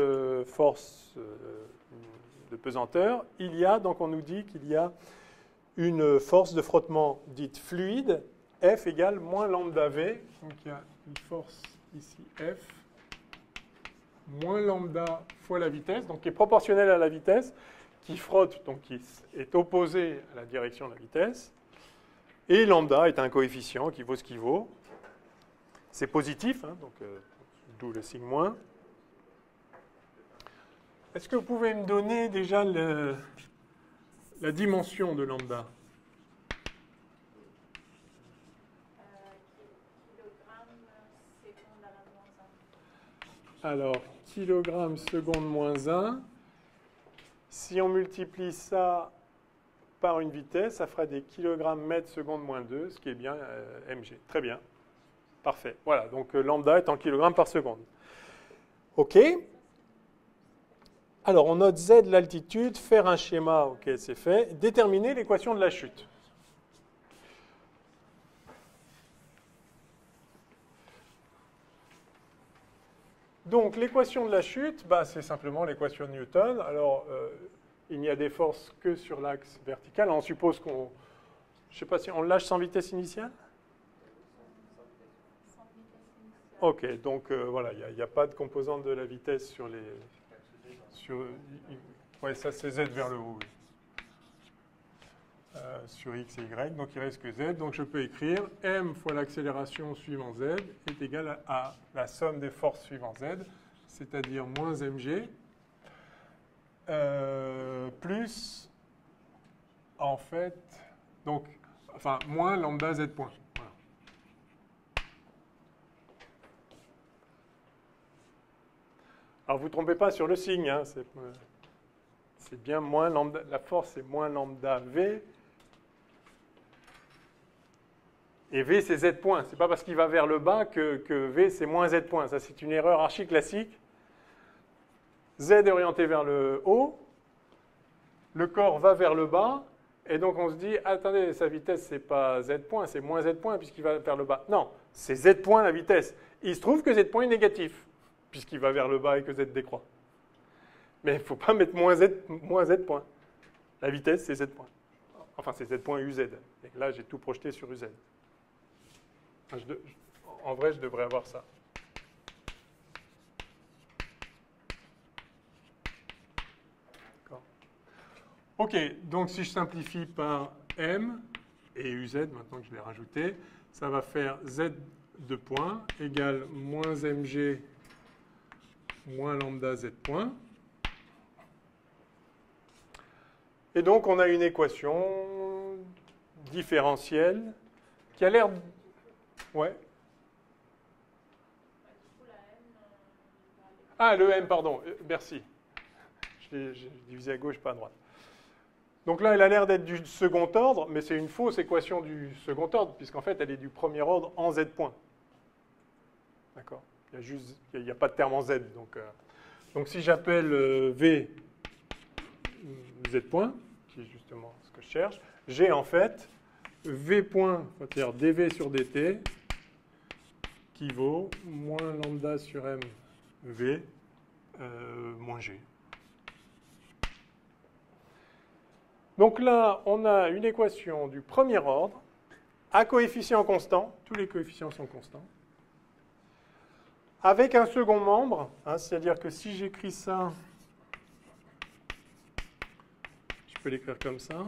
force de pesanteur, il y a, donc on nous dit qu'il y a une force de frottement dite fluide, F égale moins lambda V. Donc il y a une force ici, F, moins lambda fois la vitesse, donc qui est proportionnelle à la vitesse, qui frotte, donc qui est opposée à la direction de la vitesse. Et lambda est un coefficient qui vaut ce qu'il vaut. C'est positif, hein, donc d'où le signe moins. Est-ce que vous pouvez me donner déjà la dimension de lambda? Alors, kilogramme seconde moins 1. Si on multiplie ça par une vitesse, ça fera des kilogrammes mètres seconde moins 2, ce qui est bien mg. Très bien. Parfait. Voilà, donc lambda est en kilogrammes par seconde. OK. Alors, on note z l'altitude, faire un schéma, OK, c'est fait. Déterminer l'équation de la chute. Donc, l'équation de la chute, bah, c'est simplement l'équation de Newton. Alors, il n'y a des forces que sur l'axe vertical. On suppose qu'on... Je ne sais pas si on lâche sans vitesse initiale? Ok, donc voilà, il n'y a pas de composante de la vitesse sur les... ouais, ça c'est z vers le haut, oui. Sur x et y, donc il reste que z. Donc je peux écrire m fois l'accélération suivant z est égal à la somme des forces suivant z, c'est-à-dire moins mg, plus, en fait, donc, enfin, moins lambda z point. Voilà. Alors vous ne vous trompez pas sur le signe, hein, c'est bien moins lambda, la force c'est moins lambda v. Et V, c'est Z point. Ce n'est pas parce qu'il va vers le bas que V, c'est moins Z point. Ça, c'est une erreur archi classique. Z est orienté vers le haut. Le corps va vers le bas. Et donc, on se dit, attendez, sa vitesse, ce n'est pas Z point, c'est moins Z point puisqu'il va vers le bas. Non, c'est Z point la vitesse. Il se trouve que Z point est négatif puisqu'il va vers le bas et que Z décroît. Mais il ne faut pas mettre moins Z point. La vitesse, c'est Z point. Enfin, c'est Z point UZ. Et là, j'ai tout projeté sur UZ. En vrai, je devrais avoir ça. D'accord. OK, donc si je simplifie par M et UZ, maintenant que je l'ai rajouté, ça va faire Z de point égale moins MG moins lambda Z point. Et donc, on a une équation différentielle qui a l'air... Ouais. Du coup, la Ah, le M, pardon, merci. J'ai divisé à gauche, pas à droite. Donc là, elle a l'air d'être du second ordre, mais c'est une fausse équation du second ordre, puisqu'en fait, elle est du premier ordre en Z points. D'accord? Il n'y a pas de terme en Z. Donc si j'appelle V Z point, qui est justement ce que je cherche, j'ai en fait V point, c'est-à-dire dV sur dt, qui vaut moins lambda sur M V moins G. Donc là, on a une équation du premier ordre, à coefficient constant, tous les coefficients sont constants, avec un second membre, hein, c'est-à-dire que si j'écris ça, je peux l'écrire comme ça,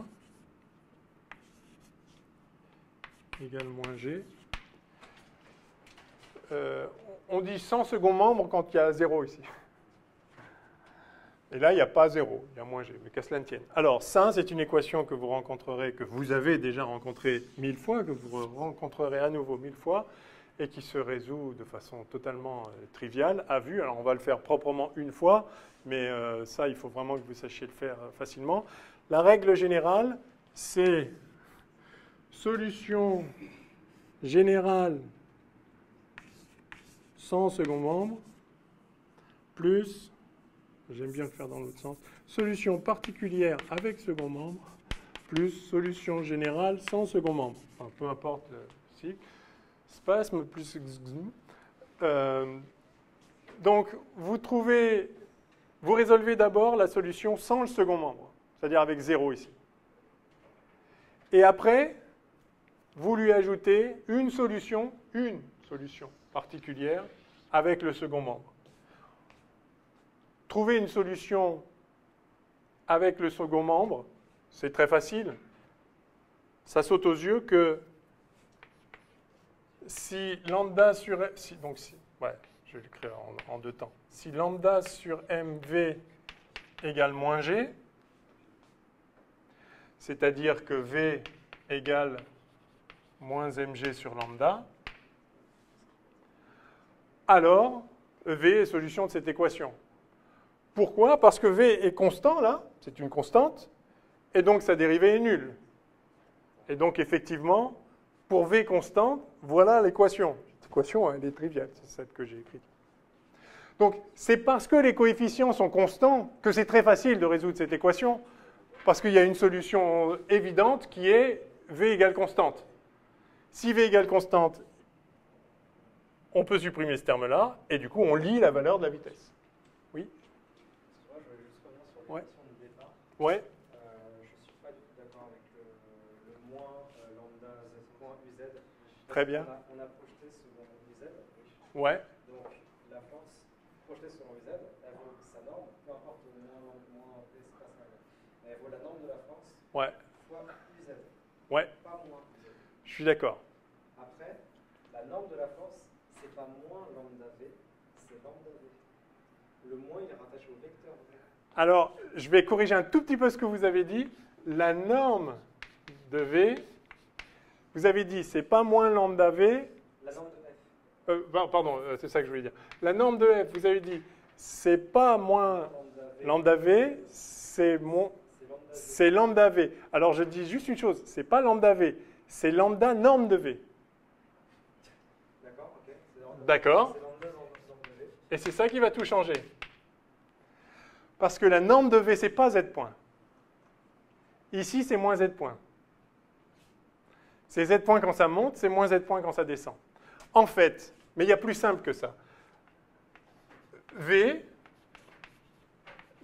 égale moins G. On dit sans second membre quand il y a 0 ici. Et là, il n'y a pas 0, il y a moins G, mais qu'à cela ne tienne. Alors, ça, c'est une équation que vous rencontrerez, que vous avez déjà rencontrée 1000 fois, que vous rencontrerez à nouveau 1000 fois, et qui se résout de façon totalement triviale, à vue. Alors, on va le faire proprement une fois, mais ça, il faut vraiment que vous sachiez le faire facilement. La règle générale, c'est solution générale sans second membre, plus... J'aime bien le faire dans l'autre sens. Solution particulière avec second membre, plus solution générale sans second membre. Enfin, peu importe si. Spasme plus... donc, vous résolvez d'abord la solution sans le second membre, c'est-à-dire avec 0 ici. Et après, vous lui ajoutez une solution particulière avec le second membre. Trouver une solution avec le second membre, c'est très facile. Ça saute aux yeux que si lambda sur... je vais l'écrire en deux temps. Si lambda sur mv égale moins g, c'est-à-dire que v égale moins mg sur lambda, alors v est solution de cette équation. Pourquoi? Parce que V est constant, là, c'est une constante, et donc sa dérivée est nulle. Et donc, effectivement, pour V constante, voilà l'équation. L'équation, elle est triviale, c'est celle que j'ai écrite. Donc, c'est parce que les coefficients sont constants que c'est très facile de résoudre cette équation, parce qu'il y a une solution évidente qui est V égale constante. Si V égale constante, on peut supprimer ce terme-là, et du coup, on lit la valeur de la vitesse. Oui? Ouais. De départ. Ouais. Je ne suis pas du tout d'accord avec le moins lambda z point uz. Très bien. On a projeté selon uz. Ouais. Donc la force projetée selon uz, elle vaut sa norme, peu importe le moins v, c'est pas ça. Elle vaut la norme de la force Ouais. fois uz. Ouais. Pas moins uz. Je suis d'accord. Après, la norme de la force, c'est pas moins lambda v, c'est lambda v. Le moins, il est rattaché au vecteur v. Alors, je vais corriger un tout petit peu ce que vous avez dit. La norme de V, vous avez dit, c'est pas moins lambda V. La norme de f. Pardon, c'est ça que je voulais dire. La norme de F, vous avez dit, c'est pas moins lambda V, c'est lambda V. Alors, je dis juste une chose, c'est pas lambda V, c'est lambda norme de V. D'accord, ok. D'accord. C'est lambda norme de v. Et c'est ça qui va tout changer. Parce que la norme de V, ce n'est pas Z point. Ici, c'est moins Z point. C'est Z point quand ça monte, c'est moins Z point quand ça descend. En fait, mais il y a plus simple que ça. V,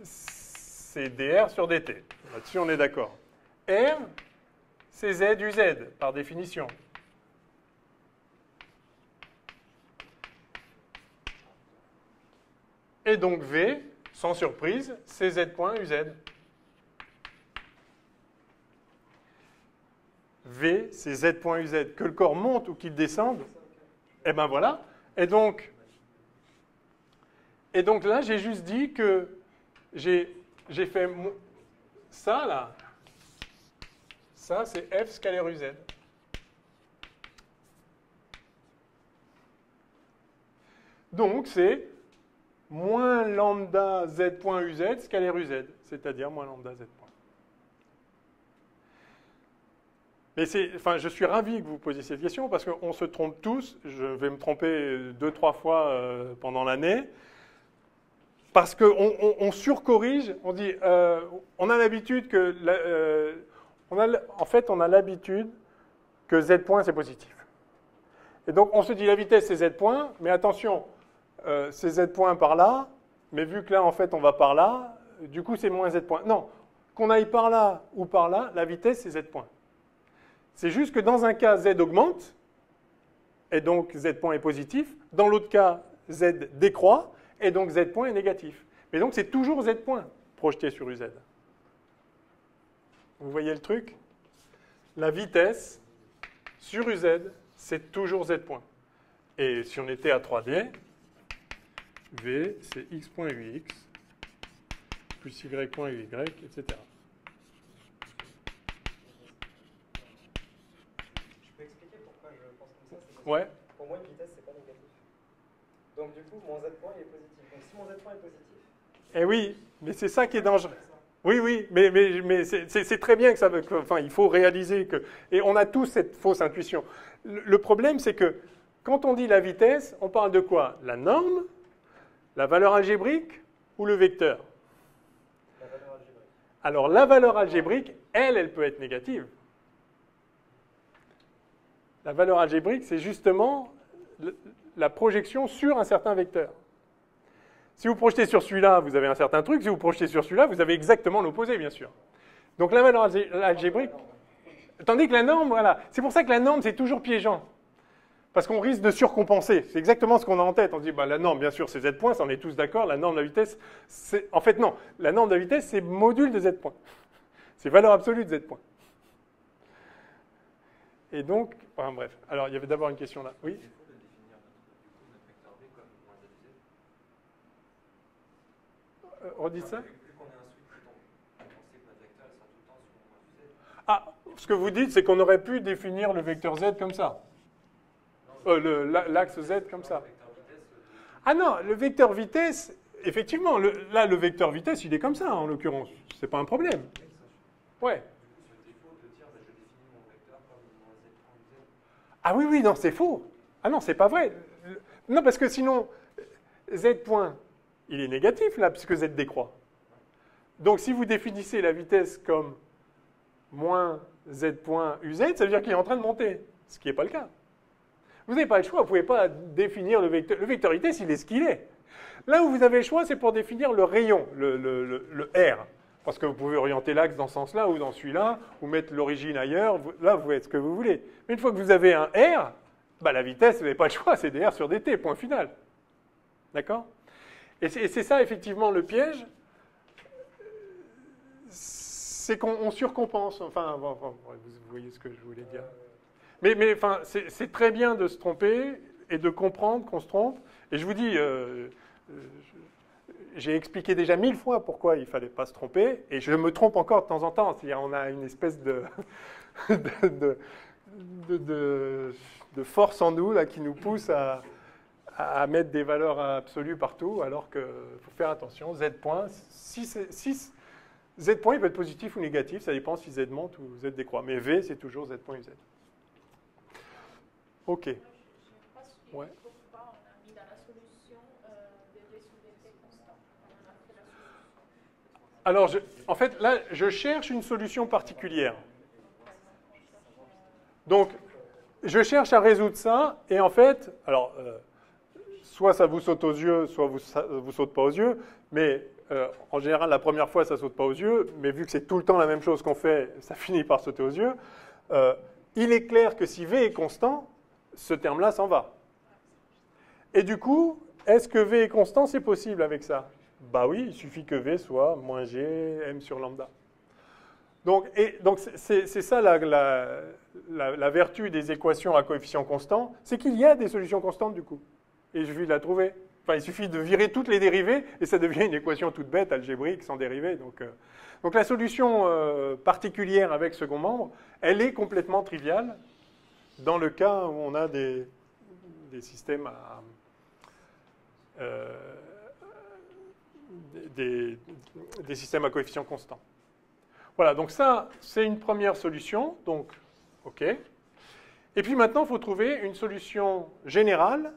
c'est dr sur dt. Là-dessus, on est d'accord. R, c'est Z uz, par définition. Et donc V, sans surprise, c'est Z point uz. V, c'est Z point uz. Que le corps monte ou qu'il descende, et ben voilà. Et donc là, j'ai juste dit que j'ai fait ça, là. Ça, c'est F scalaire uz. Donc, c'est moins lambda z point uz scalaire uz, c'est-à-dire moins lambda z point. Mais enfin, je suis ravi que vous posiez cette question parce qu'on se trompe tous. Je vais me tromper 2-3 fois pendant l'année. Parce qu'on surcorrige, on dit, on a l'habitude que, en fait, on a l'habitude que z point c'est positif. Et donc on se dit la vitesse c'est z point, mais attention, c'est z point par là, mais vu que là en fait on va par là, du coup c'est moins z point. Non, qu'on aille par là ou par là, la vitesse c'est z point. C'est juste que dans un cas z augmente, et donc z point est positif, dans l'autre cas z décroît, et donc z point est négatif. Mais donc c'est toujours z point projeté sur uz. Vous voyez le truc? La vitesse sur uz, c'est toujours z point. Et si on était à 3D, v, c'est x point ux, plus y point uy, etc. Je peux expliquer pourquoi je pense comme ça? Ouais. Pour moi, une vitesse, c'est pas négatif. Donc du coup, mon z point il est positif. Donc si mon z point est positif... Eh oui, mais c'est ça qui est dangereux. Oui, oui, mais c'est très bien que ça... Enfin, il faut réaliser que... Et on a tous cette fausse intuition. Le problème, c'est que quand on dit la vitesse, on parle de quoi? La norme, la valeur algébrique ou le vecteur? La valeur algébrique. Alors, la valeur algébrique, elle peut être négative. La valeur algébrique, c'est justement la projection sur un certain vecteur. Si vous projetez sur celui-là, vous avez un certain truc. Si vous projetez sur celui-là, vous avez exactement l'opposé, bien sûr. Donc la valeur algébrique... Tandis que la norme, voilà. C'est pour ça que la norme, c'est toujours piégeant. Parce qu'on risque de surcompenser. C'est exactement ce qu'on a en tête. On se dit, bah, la norme, bien sûr, c'est z point, ça on est tous d'accord. La norme de la vitesse, c'est... En fait, non. La norme de la vitesse, c'est module de z point. C'est valeur absolue de z point. Et donc... Enfin, bref. Alors, il y avait d'abord une question là. Oui? Redites ça. Ah, ce que vous dites, c'est qu'on aurait pu définir le vecteur z comme ça. L'axe z comme ça. Ah non, le vecteur vitesse, effectivement, là, le vecteur vitesse, il est comme ça, en l'occurrence. C'est pas un problème. Ouais. Ah oui, oui, non, c'est faux. Ah non, c'est pas vrai. Non, parce que sinon, z point... il est négatif, là, puisque z décroît. Donc, si vous définissez la vitesse comme moins z point uz, ça veut dire qu'il est en train de monter, ce qui n'est pas le cas. Vous n'avez pas le choix, vous ne pouvez pas définir le vecteur. Le vecteur vitesse, il est ce qu'il est. Là où vous avez le choix, c'est pour définir le rayon, le R. Parce que vous pouvez orienter l'axe dans ce sens-là ou dans celui-là, ou mettre l'origine ailleurs. Là, vous faites ce que vous voulez. Mais une fois que vous avez un R, bah, la vitesse, vous n'avez pas le choix, c'est dr sur dt, point final. D'accord ? Et c'est ça, effectivement, le piège, c'est qu'on surcompense. Enfin, vous voyez ce que je voulais dire. Mais enfin, c'est très bien de se tromper et de comprendre qu'on se trompe. Et je vous dis, j'ai expliqué déjà 1000 fois pourquoi il ne fallait pas se tromper, et je me trompe encore de temps en temps. C'est-à-dire, on a une espèce de force en nous là, qui nous pousse à mettre des valeurs absolues partout, alors qu'il faut faire attention. Z point, Z point, il peut être positif ou négatif, ça dépend si Z monte ou Z décroît. Mais V, c'est toujours Z point UZ. OK. Je n'ai pas suivi Ouais. pourquoi on a mis dans la solution de V sur dt constant. On a fait la solution. Alors, en fait, là, je cherche une solution particulière. Donc, je cherche à résoudre ça, et en fait, alors... soit ça vous saute aux yeux, soit ça vous saute pas aux yeux. Mais en général, la première fois, ça saute pas aux yeux. Mais vu que c'est tout le temps la même chose qu'on fait, ça finit par sauter aux yeux. Il est clair que si V est constant, ce terme-là s'en va. Et du coup, est-ce que V est constant, c'est possible avec ça? Bah oui, il suffit que V soit moins G, M sur lambda. Donc c'est ça la vertu des équations à coefficient constant, c'est qu'il y a des solutions constantes du coup. Et je vais la trouver. Enfin, il suffit de virer toutes les dérivées et ça devient une équation toute bête, algébrique, sans dérivée. Donc la solution particulière avec second membre, elle est complètement triviale dans le cas où on a des systèmes des systèmes à coefficients constants. Voilà, donc ça, c'est une première solution. Donc, OK. Et puis maintenant, il faut trouver une solution générale,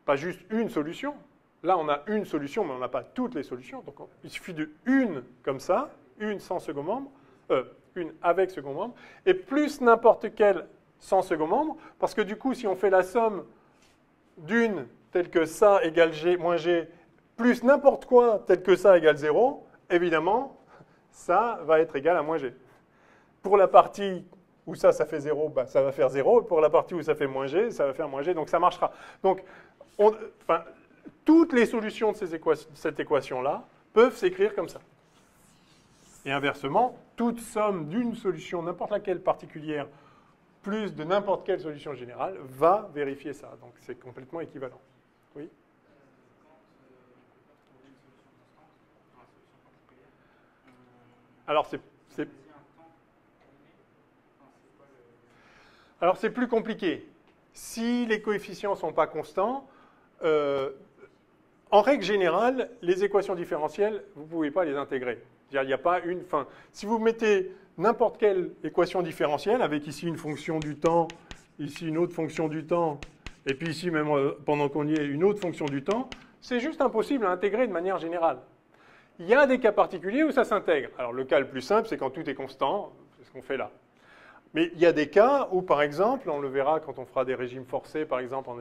pas juste une solution. Là, on a une solution, mais on n'a pas toutes les solutions. Donc, il suffit d'une comme ça, une sans second membre, une avec second membre, et plus n'importe quelle sans second membre, parce que du coup, si on fait la somme d'une telle que ça égale G moins G, plus n'importe quoi tel que ça égale 0, évidemment, ça va être égal à moins G. Pour la partie où ça fait 0, bah, ça va faire 0. Pour la partie où ça fait moins G, ça va faire moins G, donc ça marchera. Donc, toutes les solutions de cette équation-là peuvent s'écrire comme ça. Et inversement, toute somme d'une solution, n'importe laquelle particulière, plus de n'importe quelle solution générale, va vérifier ça. Donc c'est complètement équivalent. Oui ? Alors c'est plus compliqué. Si les coefficients ne sont pas constants, en règle générale, les équations différentielles, vous ne pouvez pas les intégrer. Il n'y a pas une fin. Si vous mettez n'importe quelle équation différentielle, avec ici une fonction du temps, ici une autre fonction du temps, et puis ici, même pendant qu'on y est, une autre fonction du temps, c'est juste impossible à intégrer de manière générale. Il y a des cas particuliers où ça s'intègre. Alors le cas le plus simple, c'est quand tout est constant, c'est ce qu'on fait là. Mais il y a des cas où, par exemple, on le verra quand on fera des régimes forcés, par exemple en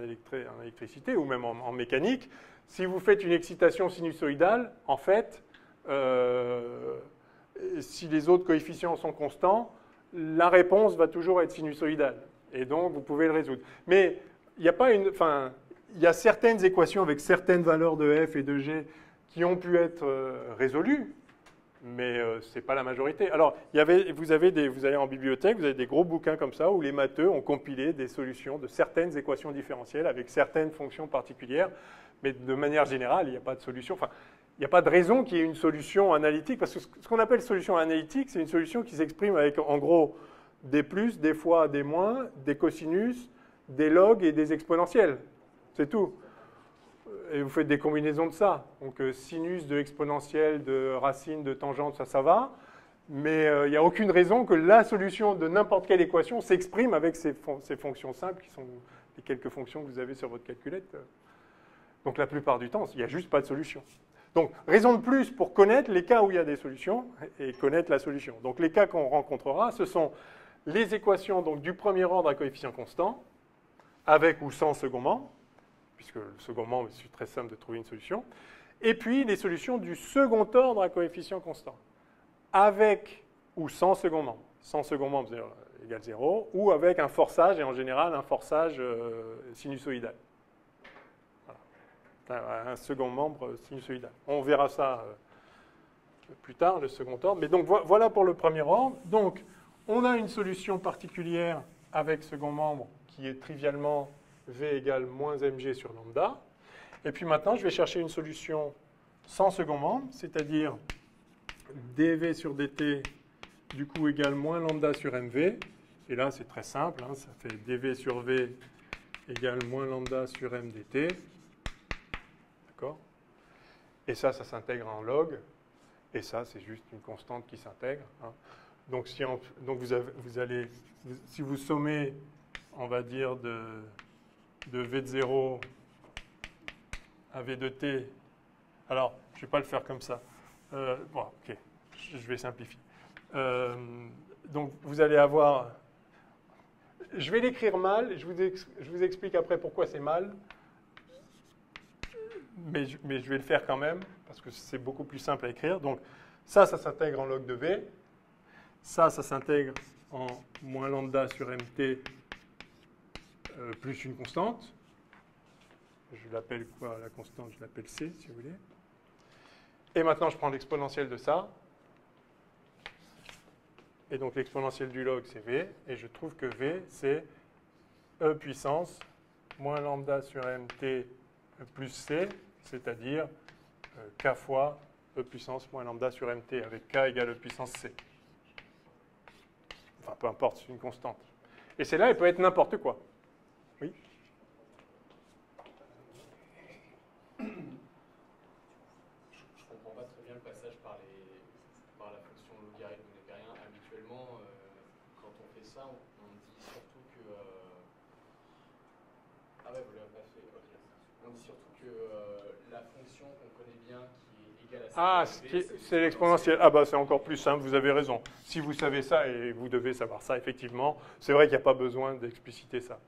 électricité ou même en mécanique, si vous faites une excitation sinusoïdale, en fait, si les autres coefficients sont constants, la réponse va toujours être sinusoïdale. Et donc, vous pouvez le résoudre. Mais il n'y a pas il y a certaines équations avec certaines valeurs de f et de g qui ont pu être résolues, mais ce n'est pas la majorité. Alors, vous allez en bibliothèque, vous avez des gros bouquins comme ça où les matheux ont compilé des solutions de certaines équations différentielles avec certaines fonctions particulières, mais de manière générale, il n'y a pas de solution. Enfin, il n'y a pas de raison qu'il y ait une solution analytique, parce que ce qu'on appelle solution analytique, c'est une solution qui s'exprime avec, en gros, des plus, des fois, des moins, des cosinus, des logs et des exponentiels. C'est tout. Et vous faites des combinaisons de ça. Donc, sinus de exponentiel, de racine, de tangente, ça va. Mais il n'y a aucune raison que la solution de n'importe quelle équation s'exprime avec ces fonctions simples, qui sont les quelques fonctions que vous avez sur votre calculette. Donc, la plupart du temps, il n'y a juste pas de solution. Donc, raison de plus pour connaître les cas où il y a des solutions et connaître la solution. Donc, les cas qu'on rencontrera, ce sont les équations donc, du premier ordre à coefficient constant, avec ou sans second membre, puisque le second membre, c'est très simple de trouver une solution, et puis les solutions du second ordre à coefficient constant, avec ou sans second membre. Sans second membre, c'est égal 0, ou avec un forçage, et en général, un forçage sinusoïdal. Un second membre sinusoïdal. On verra ça plus tard, le second ordre. Mais donc, voilà pour le premier ordre. Donc, on a une solution particulière avec second membre qui est trivialement V égale moins mg sur lambda. Et puis maintenant, je vais chercher une solution sans second membre, c'est-à-dire dv sur dt du coup égale moins lambda sur mv. Et là, c'est très simple, hein, ça fait dv sur v égale moins lambda sur m dt. D'accord ? Et ça s'intègre en log. Et ça, c'est juste une constante qui s'intègre. Hein. Donc, si vous sommez, on va dire, de v de 0 à v de t, alors, je ne vais pas le faire comme ça. Bon, ok, je vais simplifier. Donc, vous allez avoir... Je vais l'écrire mal, je vous explique après pourquoi c'est mal, mais je vais le faire quand même, parce que c'est beaucoup plus simple à écrire. Donc, ça s'intègre en log de v. Ça s'intègre en moins lambda sur mt plus une constante. Je l'appelle quoi, la constante? Je l'appelle c, si vous voulez. Et maintenant, je prends l'exponentielle de ça. Et donc, l'exponentielle du log, c'est v. Et je trouve que v, c'est e puissance moins lambda sur mt plus c, c'est-à-dire k fois e puissance moins lambda sur mt, avec k égale e puissance c. Enfin, peu importe, c'est une constante. Et celle-là, elle peut être n'importe quoi. Oui? ça, on dit surtout que... Ah ouais, vous l'avez pas fait, ok. On dit surtout que la fonction qu'on connaît bien, qui est égale à sa dérivée, c'est l'exponentielle. Ah bah c'est encore plus simple, vous avez raison. Si vous savez ça, et vous devez savoir ça, effectivement, c'est vrai qu'il n'y a pas besoin d'expliciter ça.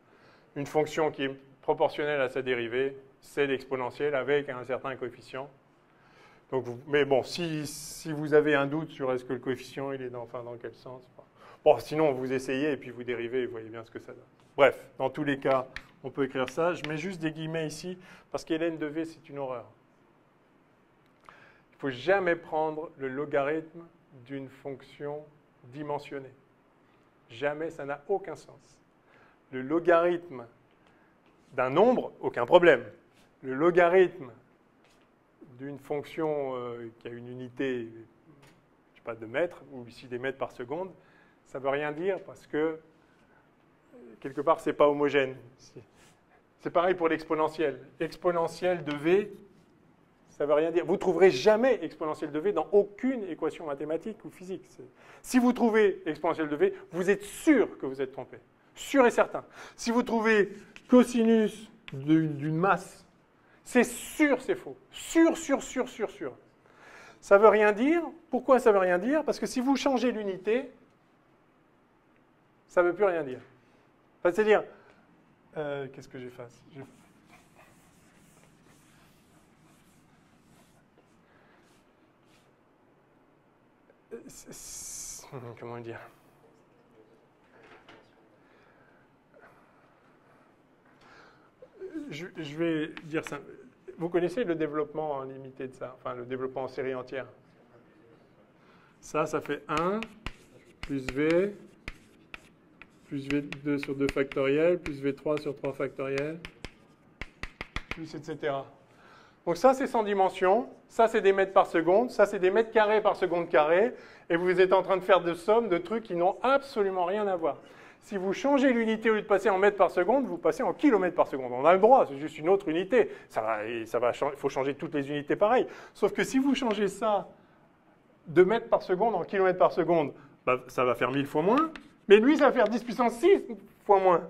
Une fonction qui est proportionnelle à sa dérivée, c'est l'exponentielle avec un certain coefficient. Donc mais bon, si vous avez un doute sur est-ce que le coefficient, il est dans quel sens. Bon, sinon, vous essayez et puis vous dérivez et vous voyez bien ce que ça donne. Bref, dans tous les cas, on peut écrire ça. Je mets juste des guillemets ici parce qu'ln de v, c'est une horreur. Il ne faut jamais prendre le logarithme d'une fonction dimensionnée. Jamais, ça n'a aucun sens. Le logarithme d'un nombre, aucun problème. Le logarithme d'une fonction qui a une unité, je ne sais pas, de mètres, ou ici des mètres par seconde, ça ne veut rien dire parce que, quelque part, ce n'est pas homogène. C'est pareil pour l'exponentielle. Exponentielle de v, ça ne veut rien dire. Vous ne trouverez jamais exponentielle de v dans aucune équation mathématique ou physique. Si vous trouvez exponentielle de v, vous êtes sûr que vous êtes trompé. Sûr et certain. Si vous trouvez cosinus d'une masse, c'est sûr, c'est faux. Sûr. Ça ne veut rien dire. Pourquoi ça ne veut rien dire? Parce que si vous changez l'unité, ça ne veut plus rien dire. Enfin, c'est-à-dire, qu'est-ce que j'efface? Comment dire? Je vais dire ça. Vous connaissez le développement en limité de ça, enfin le développement en série entière. Ça fait 1 plus V plus V2 sur 2 factoriel, plus V3 sur 3 factoriel, plus etc. Donc ça, c'est sans dimension. Ça, c'est des mètres par seconde. Ça, c'est des mètres carrés par seconde carrée. Et vous êtes en train de faire de sommes de trucs qui n'ont absolument rien à voir. Si vous changez l'unité au lieu de passer en mètres par seconde, vous passez en kilomètres par seconde. On a le droit, c'est juste une autre unité. Il faut changer toutes les unités pareilles. Sauf que si vous changez ça de mètres par seconde en kilomètres par seconde, ça va faire 1000 fois moins. Mais lui, ça va faire 10 puissance 6 fois moins.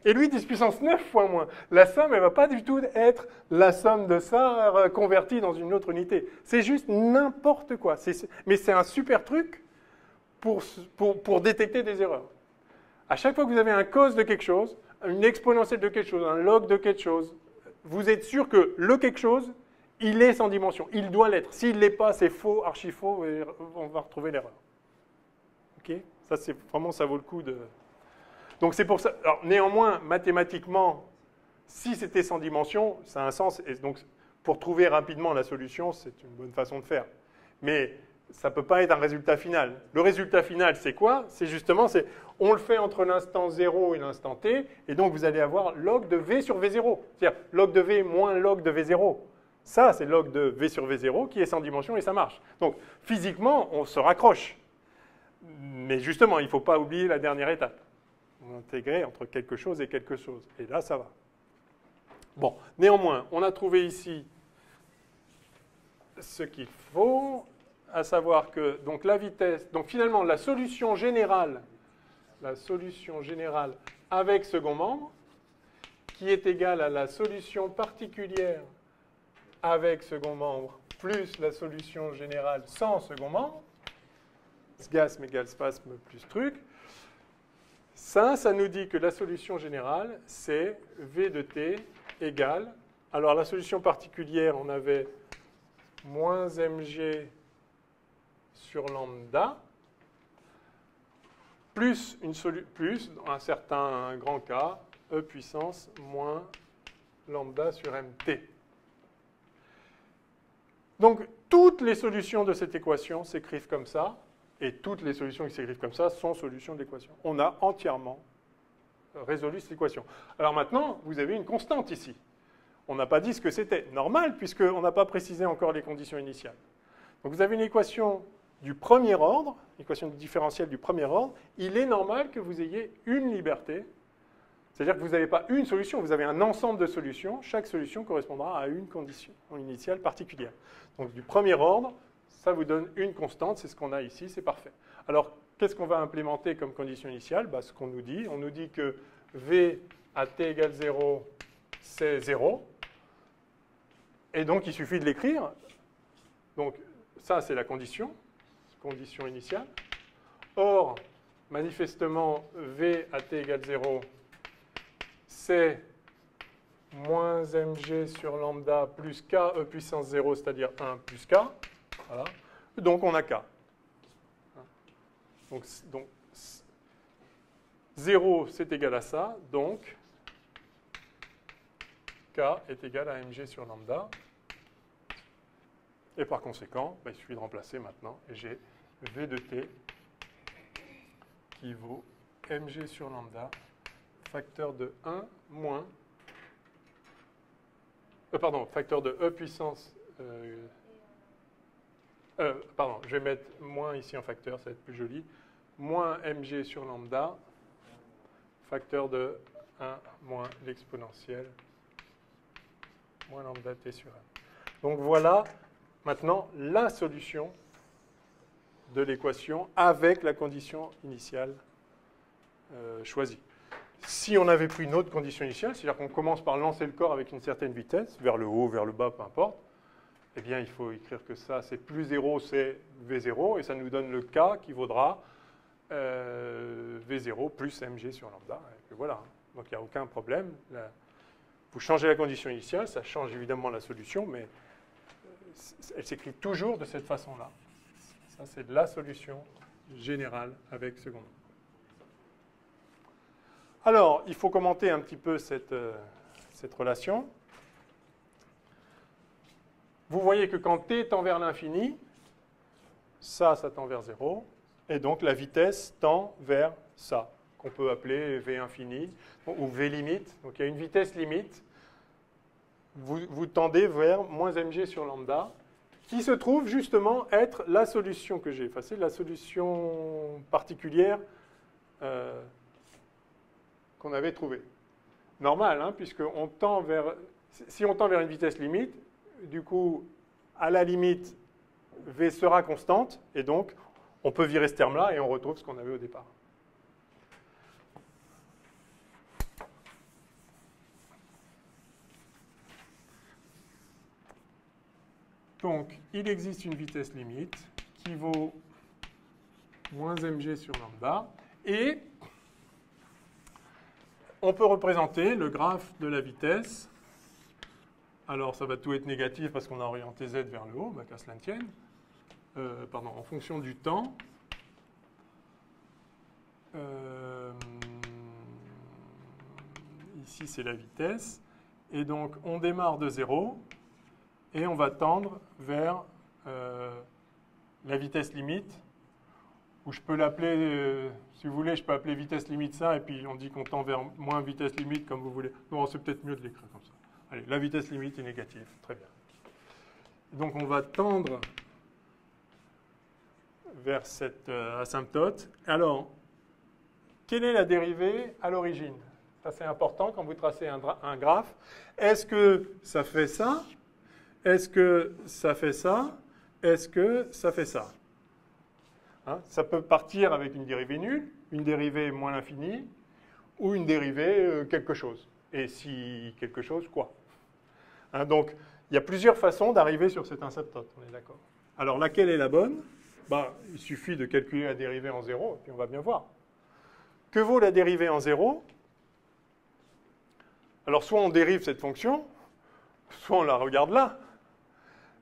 Et lui, 10 puissance 9 fois moins. La somme, elle ne va pas du tout être la somme de ça convertie dans une autre unité. C'est juste n'importe quoi. Mais c'est un super truc pour détecter des erreurs. À chaque fois que vous avez un cos de quelque chose, une exponentielle de quelque chose, un log de quelque chose, vous êtes sûr que le quelque chose, il est sans dimension. Il doit l'être. S'il ne l'est pas, c'est faux, archi faux, et on va retrouver l'erreur. OK? Ça, c'est vraiment, ça vaut le coup de... Donc c'est pour ça. Alors, néanmoins, mathématiquement, si c'était sans dimension, ça a un sens. Et donc, pour trouver rapidement la solution, c'est une bonne façon de faire. Mais ça ne peut pas être un résultat final. Le résultat final, c'est quoi? C'est justement, on le fait entre l'instant 0 et l'instant t, et donc vous allez avoir log de v sur v0. C'est-à-dire log de v moins log de v0. Ça, c'est log de v sur v0 qui est sans dimension et ça marche. Donc, physiquement, on se raccroche. Mais justement, il ne faut pas oublier la dernière étape. On intégrer entre quelque chose et quelque chose. Et là, ça va. Bon, néanmoins, on a trouvé ici ce qu'il faut, à savoir que donc la vitesse, donc finalement la solution générale avec second membre, qui est égale à la solution particulière avec second membre plus la solution générale sans second membre, spasme égale spasme plus truc. Ça nous dit que la solution générale, c'est V de t égale... Alors, la solution particulière, on avait moins mg sur lambda, plus, dans un certain grand cas, e puissance moins lambda sur mt. Donc, toutes les solutions de cette équation s'écrivent comme ça. Et toutes les solutions qui s'écrivent comme ça sont solutions de l'équation. On a entièrement résolu cette équation. Alors maintenant, vous avez une constante ici. On n'a pas dit ce que c'était. Normal, puisqu'on n'a pas précisé encore les conditions initiales. Donc vous avez une équation du premier ordre, équation différentielle du premier ordre. Il est normal que vous ayez une liberté. C'est-à-dire que vous n'avez pas une solution, vous avez un ensemble de solutions. Chaque solution correspondra à une condition initiale particulière. Donc du premier ordre, ça vous donne une constante, c'est ce qu'on a ici, c'est parfait. Alors, qu'est-ce qu'on va implémenter comme condition initiale? Bah, ce qu'on nous dit, on nous dit que V à t égale 0, c'est 0. Et donc, il suffit de l'écrire. Donc, ça, c'est la condition initiale. Or, manifestement, V à t égale 0, c'est moins mg sur lambda plus k e puissance 0, c'est-à-dire 1 plus k. Voilà. Donc, on a k. Donc 0, c'est égal à ça. Donc, k est égal à mg sur lambda. Et par conséquent, il suffit de remplacer maintenant. Et j'ai V de t qui vaut mg sur lambda, facteur de 1 moins... facteur de e puissance... pardon, je vais mettre moins ici en facteur, ça va être plus joli. Moins mg sur lambda, facteur de 1 moins l'exponentielle, moins lambda t sur 1. Donc voilà maintenant la solution de l'équation avec la condition initiale choisie. Si on avait pris une autre condition initiale, c'est-à-dire qu'on commence par lancer le corps avec une certaine vitesse, vers le haut, vers le bas, peu importe, eh bien, il faut écrire que ça, c'est plus 0, c'est V0, et ça nous donne le K qui vaudra V0 plus mg sur lambda. Et puis voilà. Donc, il n'y a aucun problème. Là, vous changez la condition initiale, ça change évidemment la solution, mais elle s'écrit toujours de cette façon-là. Ça, c'est la solution générale avec second nombre. Alors, il faut commenter un petit peu cette relation. Vous voyez que quand t tend vers l'infini, ça tend vers 0, et donc la vitesse tend vers ça, qu'on peut appeler V infini ou V limite. Donc il y a une vitesse limite. Vous tendez vers moins mg sur lambda, qui se trouve justement être la solution que j'ai. Enfin, c'est la solution particulière qu'on avait trouvée. Normal, hein, puisqu'on tend vers... Si on tend vers une vitesse limite, du coup, à la limite, V sera constante, et donc, on peut virer ce terme-là, et on retrouve ce qu'on avait au départ. Donc, il existe une vitesse limite qui vaut moins mg sur lambda, et on peut représenter le graphe de la vitesse. Alors, ça va tout être négatif parce qu'on a orienté z vers le haut, qu'à cela ne tienne. En fonction du temps. Ici, c'est la vitesse. Et donc, on démarre de 0 et on va tendre vers la vitesse limite, où je peux l'appeler, si vous voulez, je peux appeler vitesse limite ça, et puis on dit qu'on tend vers moins vitesse limite, comme vous voulez. Non, c'est peut-être mieux de l'écrire comme ça. Allez, la vitesse limite est négative. Très bien. Donc, on va tendre vers cette asymptote. Alors, quelle est la dérivée à l'origine? Ça, c'est important quand vous tracez un graphe. Est-ce que ça fait ça? Est-ce que ça fait ça? Est-ce que ça fait ça? Hein, ça peut partir avec une dérivée nulle, une dérivée moins l'infini, ou une dérivée quelque chose. Et si quelque chose, quoi? Hein, donc, il y a plusieurs façons d'arriver sur cette asymptote, on est d'accord. Alors, laquelle est la bonne? Il suffit de calculer la dérivée en 0, et puis on va bien voir. Que vaut la dérivée en 0? Alors, soit on dérive cette fonction, soit on la regarde là.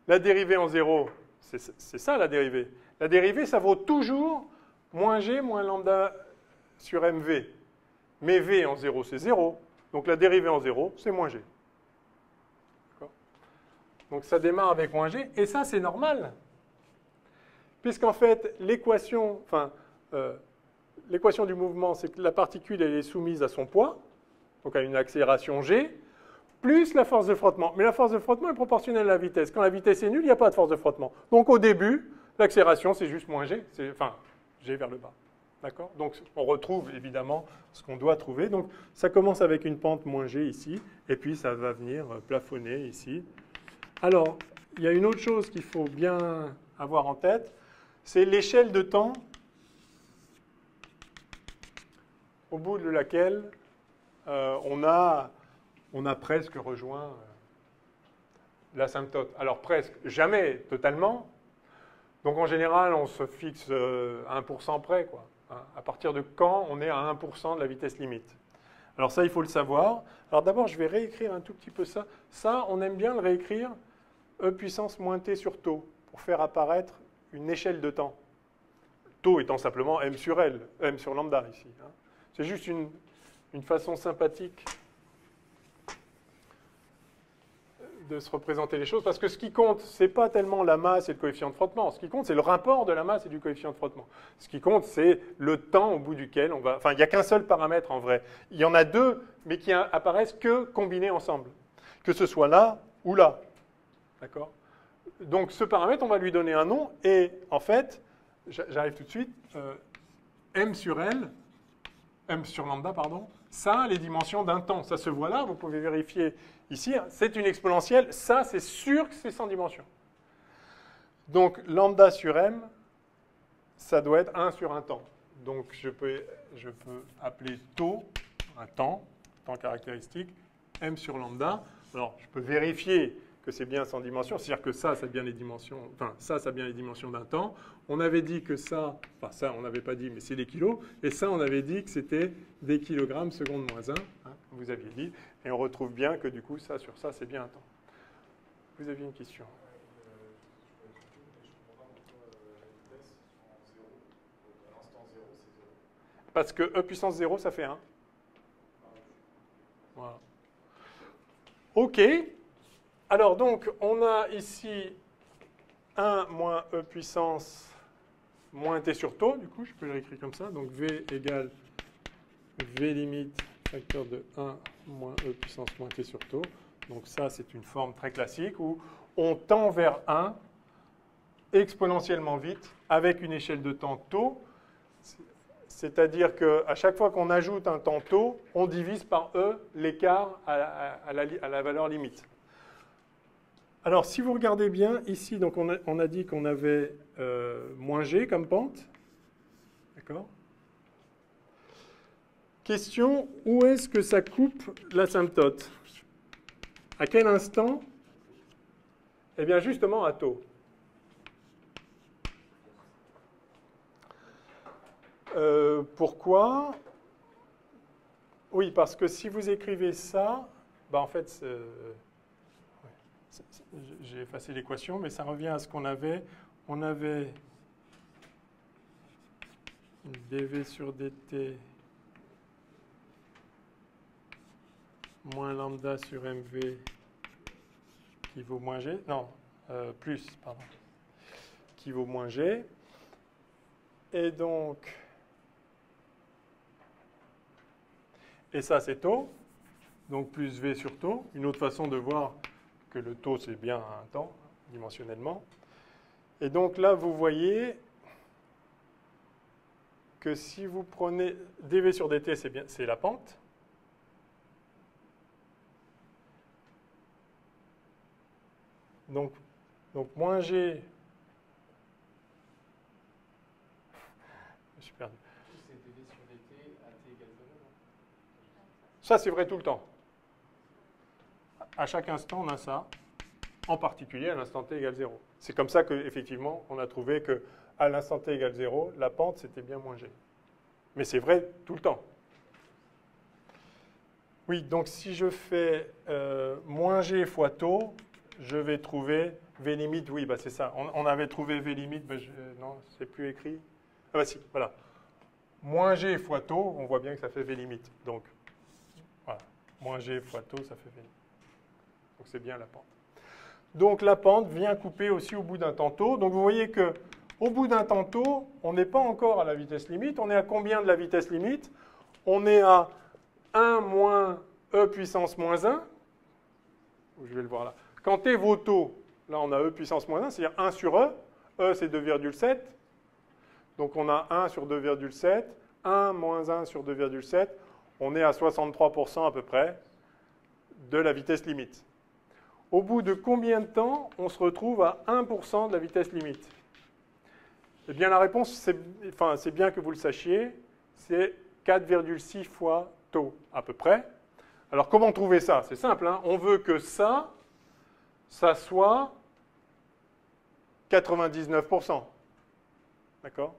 La dérivée en 0, c'est ça la dérivée. La dérivée, ça vaut toujours moins g moins lambda sur mv. Mais v en 0, c'est 0. Donc la dérivée en 0, c'est moins g. Donc ça démarre avec moins g, et ça, c'est normal. Puisqu'en fait, l'équation du mouvement, c'est que la particule, elle est soumise à son poids, donc à une accélération g, plus la force de frottement. Mais la force de frottement est proportionnelle à la vitesse. Quand la vitesse est nulle, il n'y a pas de force de frottement. Donc au début, l'accélération, c'est juste moins g, g vers le bas. D'accord? Donc on retrouve évidemment ce qu'on doit trouver. Donc ça commence avec une pente moins g ici, et puis ça va venir plafonner ici. Alors, il y a une autre chose qu'il faut bien avoir en tête, c'est l'échelle de temps au bout de laquelle on a presque rejoint l'asymptote. Alors presque, jamais totalement. Donc en général, on se fixe à 1% près, quoi. À partir de quand on est à 1% de la vitesse limite. Alors ça, il faut le savoir. Alors d'abord, je vais réécrire un tout petit peu ça. Ça, on aime bien le réécrire E puissance moins t sur tau, pour faire apparaître une échelle de temps. Tau étant simplement m sur L, m sur lambda ici. Hein. C'est juste une façon sympathique de se représenter les choses, parce que ce qui compte, ce n'est pas tellement la masse et le coefficient de frottement. Ce qui compte, c'est le rapport de la masse et du coefficient de frottement. Ce qui compte, c'est le temps au bout duquel on va... Enfin, il n'y a qu'un seul paramètre en vrai. Il y en a deux, mais qui apparaissent que combinés ensemble. Que ce soit là ou là. D'accord? Donc, ce paramètre, on va lui donner un nom, et en fait, j'arrive tout de suite, m sur L, m sur lambda, pardon, ça a les dimensions d'un temps. Ça se voit là, vous pouvez vérifier ici. C'est une exponentielle. Ça, c'est sûr que c'est sans dimension. Donc, lambda sur m, ça doit être 1 sur un temps. Donc, je peux appeler tau, un temps caractéristique, m sur lambda. Alors, je peux vérifier que c'est bien sans dimension, c'est-à-dire que ça a bien les dimensions, enfin, ça a bien les dimensions d'un temps. On avait dit que ça, enfin, ça, on n'avait pas dit, mais c'est des kilos, et ça, on avait dit que c'était des kilogrammes seconde moins 1, hein, vous aviez dit, et on retrouve bien que du coup, ça sur ça, c'est bien un temps. Vous aviez une question? Parce que E puissance 0, ça fait 1. Voilà. OK. Alors, donc, on a ici 1 moins E puissance moins t sur tau. Du coup, je peux le réécrire comme ça. Donc, V égale V limite facteur de 1 moins E puissance moins t sur tau. Donc, ça, c'est une forme très classique où on tend vers 1 exponentiellement vite avec une échelle de temps tau. C'est-à-dire qu'à chaque fois qu'on ajoute un temps tau, on divise par E l'écart à la valeur limite. Alors, si vous regardez bien, ici, donc on a dit qu'on avait moins g comme pente. D'accord? Question, où est-ce que ça coupe l'asymptote? À quel instant? Eh bien, justement, à tau. Pourquoi? Oui, parce que si vous écrivez ça, ben en fait, j'ai effacé l'équation, mais ça revient à ce qu'on avait. On avait dv sur dt moins lambda sur mv qui vaut moins g. Non, plus, pardon. Qui vaut moins g. Et donc... Et ça, c'est tau, donc plus V sur tau. Une autre façon de voir que le tau, c'est bien un temps, dimensionnellement. Et donc là, vous voyez que si vous prenez dV sur dt, c'est la pente. Donc moins G... Je suis perdu. Ça, c'est vrai tout le temps. À chaque instant, on a ça, en particulier à l'instant t égale 0. C'est comme ça qu'effectivement, on a trouvé qu'à l'instant t égale 0, la pente, c'était bien moins g. Mais c'est vrai tout le temps. Oui, donc si je fais moins g fois tau, je vais trouver v limite. Oui, bah c'est ça. On avait trouvé v limite, mais non, c'est plus écrit. Ah bah si, voilà. Moins g fois tau, on voit bien que ça fait v limite. Donc, voilà. Moins g fois tau, ça fait v limite. Donc, c'est bien la pente. Donc, la pente vient couper aussi au bout d'un temps tau. Donc, vous voyez qu'au bout d'un temps tau, on n'est pas encore à la vitesse limite. On est à combien de la vitesse limite? On est à 1 moins e puissance moins 1. Je vais le voir là. Quand t vaut tau, là, on a e puissance moins 1, c'est-à-dire 1 sur e. E, c'est 2,7. Donc, on a 1 sur 2,7. 1 moins 1 sur 2,7. On est à 63% à peu près de la vitesse limite. Au bout de combien de temps on se retrouve à 1% de la vitesse limite? Eh bien, la réponse, c'est bien que vous le sachiez, c'est 4,6 fois taux, à peu près. Alors, comment trouver ça? C'est simple, hein. On veut que ça soit 99%. D'accord?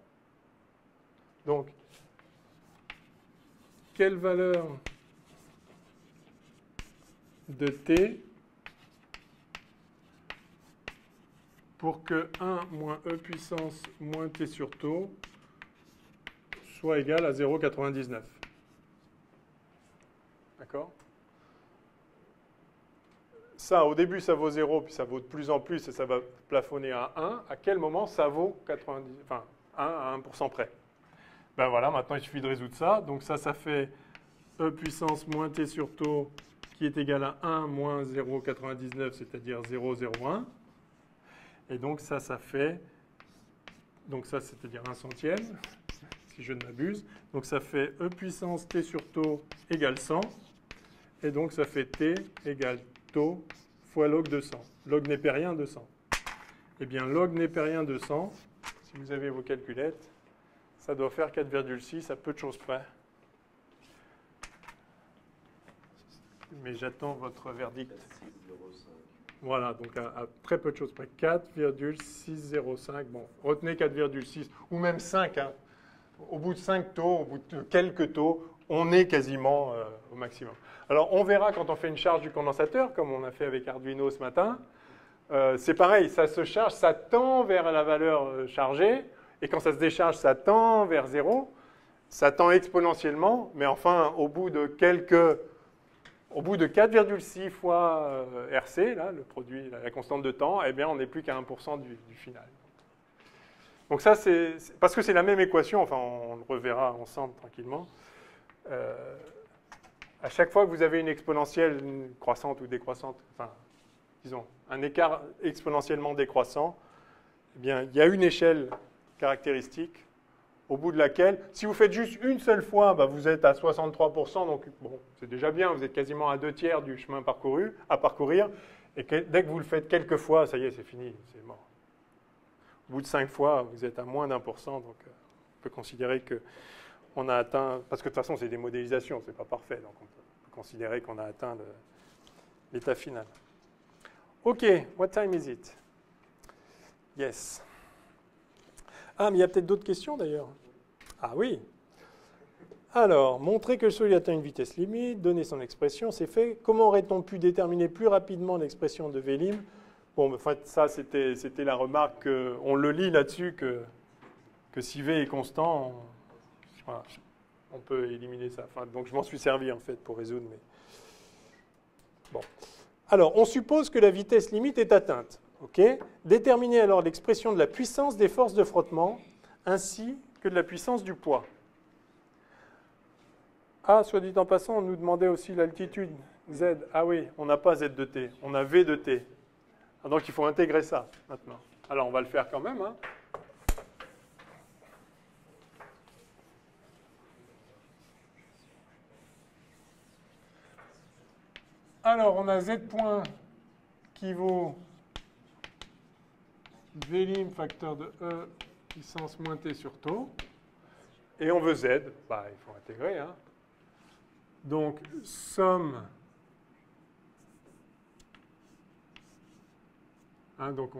Donc, quelle valeur de t pour que 1 moins e puissance moins t sur taux soit égal à 0,99. D'accord? Ça, au début, ça vaut 0, puis ça vaut de plus en plus, et ça va plafonner à 1. À quel moment ça vaut 1 à 1% près? Ben voilà, maintenant, il suffit de résoudre ça. Donc ça fait e puissance moins t sur taux qui est égal à 1 moins 0,99, c'est-à-dire 0,01. Et donc ça fait, donc ça c'est-à-dire 1 centième, si je ne m'abuse. Donc ça fait e puissance t sur taux égale 100. Et donc ça fait t égale taux fois log de 100. Log népérien de 100. Eh bien log népérien de 100, si vous avez vos calculettes, ça doit faire 4,6 à peu de choses près. Mais j'attends votre verdict. Voilà, donc à très peu de choses près. 4,605. Bon, retenez 4,6 ou même 5. Hein. Au bout de 5 taux, au bout de quelques taux, on est quasiment au maximum. Alors, on verra quand on fait une charge du condensateur, comme on a fait avec Arduino ce matin. C'est pareil, ça se charge, ça tend vers la valeur chargée. Et quand ça se décharge, ça tend vers 0. Ça tend exponentiellement, mais enfin, au bout de 4,6 fois RC, là, le produit, la constante de temps, eh bien, on n'est plus qu'à 1% du final. Donc ça, c'est parce que c'est la même équation, enfin, on le reverra ensemble tranquillement. À chaque fois que vous avez une exponentielle croissante ou décroissante, enfin, disons, un écart exponentiellement décroissant, eh bien, il y a une échelle caractéristique au bout de laquelle, si vous faites juste une seule fois, bah, vous êtes à 63%, donc bon, c'est déjà bien, vous êtes quasiment à 2/3 du chemin à parcourir, et dès que vous le faites quelques fois, ça y est, c'est fini, c'est mort. Au bout de 5 fois, vous êtes à moins d'1%, donc on peut considérer qu'on a atteint, parce que de toute façon, c'est des modélisations, c'est pas parfait, donc on peut considérer qu'on a atteint l'état final. OK, what time is it? Yes. Ah, mais il y a peut-être d'autres questions d'ailleurs. Ah oui. Alors, montrer que le solide atteint une vitesse limite, donner son expression, c'est fait. Comment aurait-on pu déterminer plus rapidement l'expression de Vélim? Bon, en fait, ça, c'était la remarque, on le lit là-dessus, que si V est constant, voilà, on peut éliminer ça. Enfin, donc, je m'en suis servi, en fait, pour résoudre. Mais... Bon. Alors, on suppose que la vitesse limite est atteinte. Okay. Déterminer alors l'expression de la puissance des forces de frottement ainsi que de la puissance du poids. Ah, soit dit en passant, on nous demandait aussi l'altitude Z. Ah oui, on n'a pas Z de T, on a V de T. Ah, donc il faut intégrer ça maintenant. Alors on va le faire quand même. Hein. Alors on a Z point qui vaut Vlim facteur de E puissance moins T sur taux. Et on veut Z. Bah, il faut intégrer. Hein. Donc, somme. Hein, donc,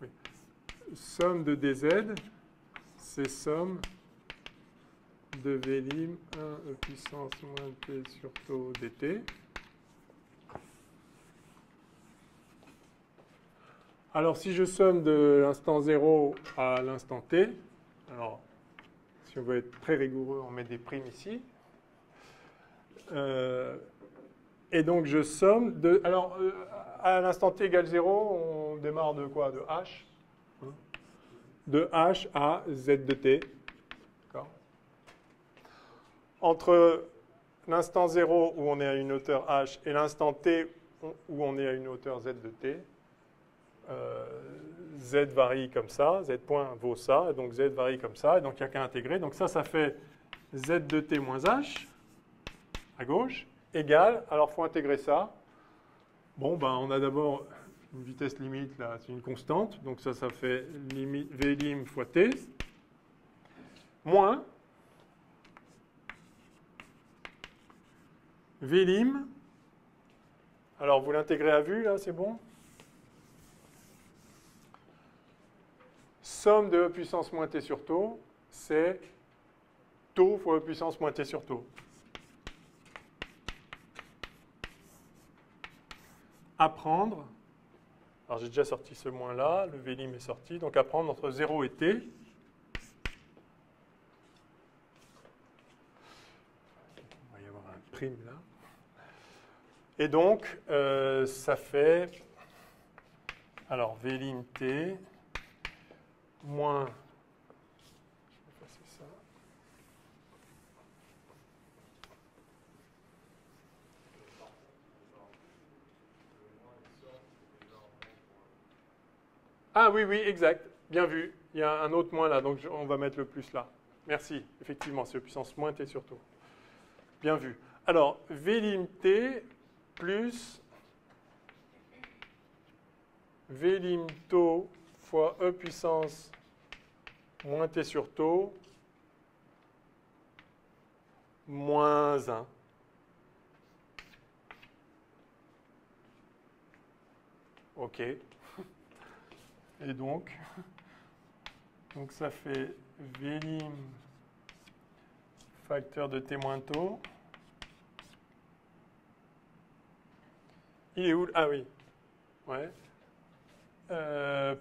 oui. Somme de dz, c'est somme de Vlim 1 E puissance moins T sur taux dt. Alors, si je somme de l'instant 0 à l'instant t, alors, si on veut être très rigoureux, on met des primes ici. Et donc, je somme de... Alors, à l'instant t égale 0, on démarre de quoi? De h. De h à z de t. Entre l'instant 0 où on est à une hauteur h et l'instant t où on est à une hauteur z de t, z varie comme ça, z point vaut ça, donc z varie comme ça, et donc il n'y a qu'à intégrer. Donc ça fait z de t moins h, à gauche, égale, alors il faut intégrer ça. Bon, ben on a d'abord une vitesse limite, là, c'est une constante. Donc ça fait V lim fois T, moins V lim. Alors, vous l'intégrez à vue, là, c'est bon? Somme de E puissance moins T sur taux, c'est taux fois E puissance moins T sur taux. À prendre, alors j'ai déjà sorti ce moins là, le V lim est sorti, donc à prendre entre 0 et T. Il va y avoir un prime là. Et donc, ça fait, alors V lim T, moins, je vais passer ça. Ah oui, oui, exact, bien vu. Il y a un autre moins là, donc on va mettre le plus là. Merci, effectivement, c'est puissance moins T sur taux. Bien vu. Alors, V lim T plus V lim taux fois E puissance moins T sur taux moins 1. OK. Et donc ça fait V lim facteur de T moins taux. Il est où? Ah oui. Ouais.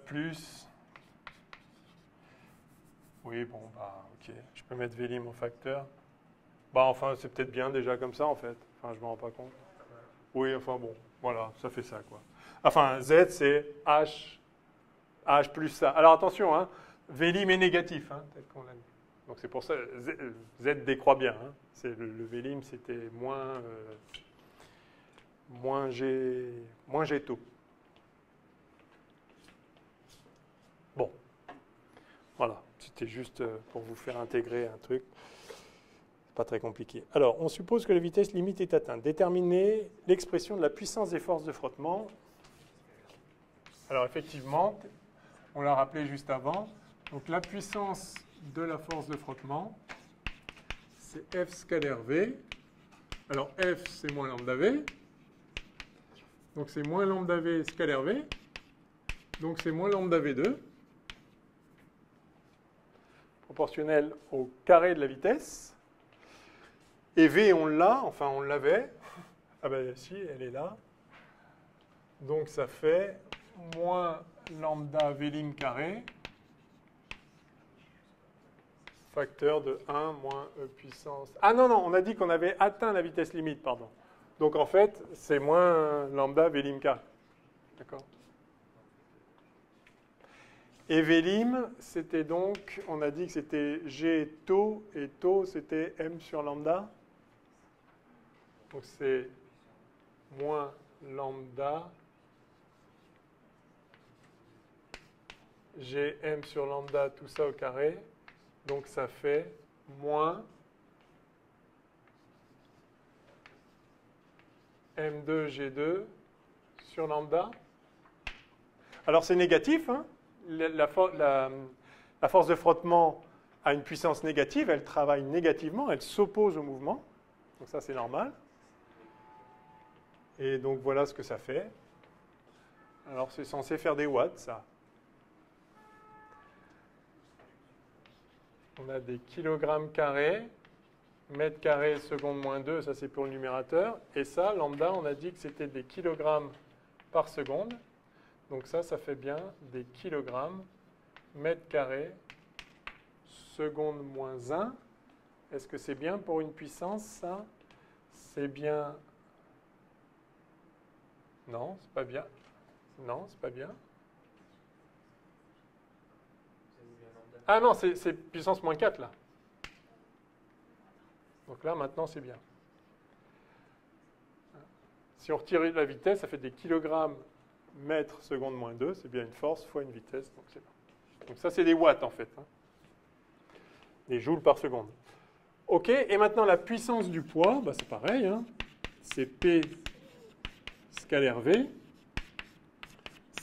Plus. Oui, bon, bah, ok. Je peux mettre V lim en facteur. Bah, enfin, c'est peut-être bien déjà comme ça, en fait. Enfin, je me rends pas compte. Oui, enfin, bon, voilà, ça fait ça, quoi. Enfin, Z, c'est H plus ça. Alors, attention, hein, V lim est négatif, hein, tel qu'on l'a dit. Donc, c'est pour ça, Z décroît bien. Hein. Le V lim, c'était moins G taux. Bon, voilà, c'était juste pour vous faire intégrer un truc. C'est pas très compliqué. Alors, on suppose que la vitesse limite est atteinte. Déterminer l'expression de la puissance des forces de frottement. Alors, effectivement, on l'a rappelé juste avant. Donc, la puissance de la force de frottement, c'est F scalaire V. Alors, F, c'est moins lambda V. Donc, c'est moins lambda V scalaire V. Donc, c'est moins lambda V2. Proportionnel au carré de la vitesse. Et V, on l'a, enfin, on l'avait. Ah ben, si, elle est là. Donc, ça fait moins lambda V lim carré facteur de 1 moins E puissance. Ah non, non, on a dit qu'on avait atteint la vitesse limite, pardon. Donc, en fait, c'est moins lambda V lim carré. D'accord? Et V lim, c'était donc, on a dit que c'était G taux, et taux, c'était M sur lambda. Donc, c'est moins lambda G M sur lambda, tout ça au carré. Donc, ça fait moins M2 G2 sur lambda. Alors, c'est négatif, hein? La force de frottement a une puissance négative, elle travaille négativement, elle s'oppose au mouvement. Donc ça, c'est normal. Et donc, voilà ce que ça fait. Alors, c'est censé faire des watts, ça. On a des kilogrammes carrés, mètres carrés seconde moins 2, ça c'est pour le numérateur. Et ça, lambda, on a dit que c'était des kilogrammes par seconde. Donc ça fait bien des kilogrammes, mètres carrés, seconde moins 1. Est-ce que c'est bien pour une puissance, ça? C'est bien... Non, c'est pas bien. Non, c'est pas bien. Ah non, c'est puissance moins 4, là. Donc là, maintenant, c'est bien. Si on retire la vitesse, ça fait des kilogrammes mètres seconde moins 2. C'est bien une force fois une vitesse. Donc, c'est bon. Donc ça, c'est des watts, en fait. Hein. Des joules par seconde. OK, et maintenant, la puissance du poids, bah, c'est pareil. Hein. C'est P scalaire V.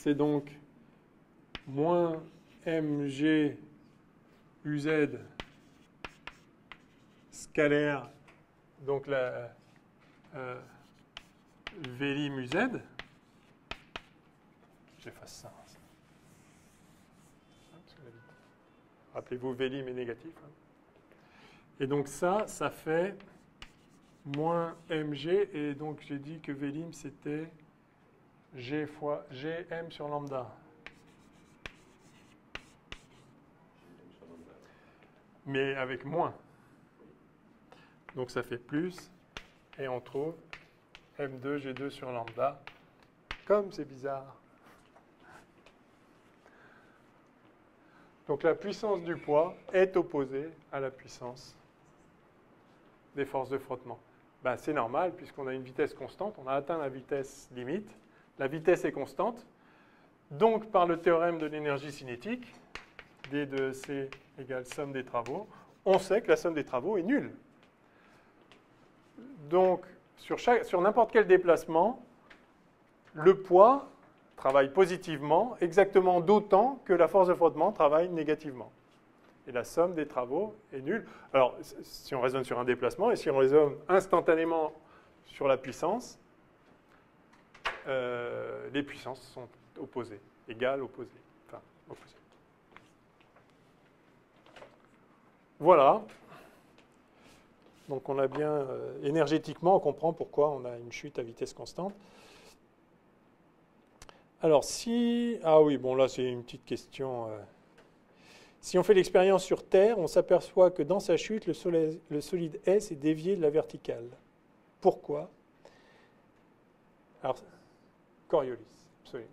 c'est donc moins mg uz scalaire, donc la Vlim uz. J'efface ça. Rappelez-vous, Vlim est négatif. Et donc ça fait moins mg, et donc j'ai dit que Vlim c'était g fois gm sur lambda. Mais avec moins. Donc ça fait plus, et on trouve m2 g2 sur lambda. Comme c'est bizarre. Donc la puissance du poids est opposée à la puissance des forces de frottement. Ben, c'est normal, puisqu'on a une vitesse constante, on a atteint la vitesse limite, la vitesse est constante, donc par le théorème de l'énergie cinétique, D de C égale somme des travaux, on sait que la somme des travaux est nulle. Donc sur n'importe quel déplacement, le poids travaille positivement, exactement d'autant que la force de frottement travaille négativement. Et la somme des travaux est nulle. Alors, si on raisonne sur un déplacement, et si on raisonne instantanément sur la puissance, les puissances sont opposées, égales, opposées. Enfin, opposées. Voilà. Donc on a bien, énergétiquement, on comprend pourquoi on a une chute à vitesse constante. Alors si... Ah oui, bon là c'est une petite question... Si on fait l'expérience sur Terre, on s'aperçoit que dans sa chute, le solide S est dévié de la verticale. Pourquoi? Alors, Coriolis, absolument.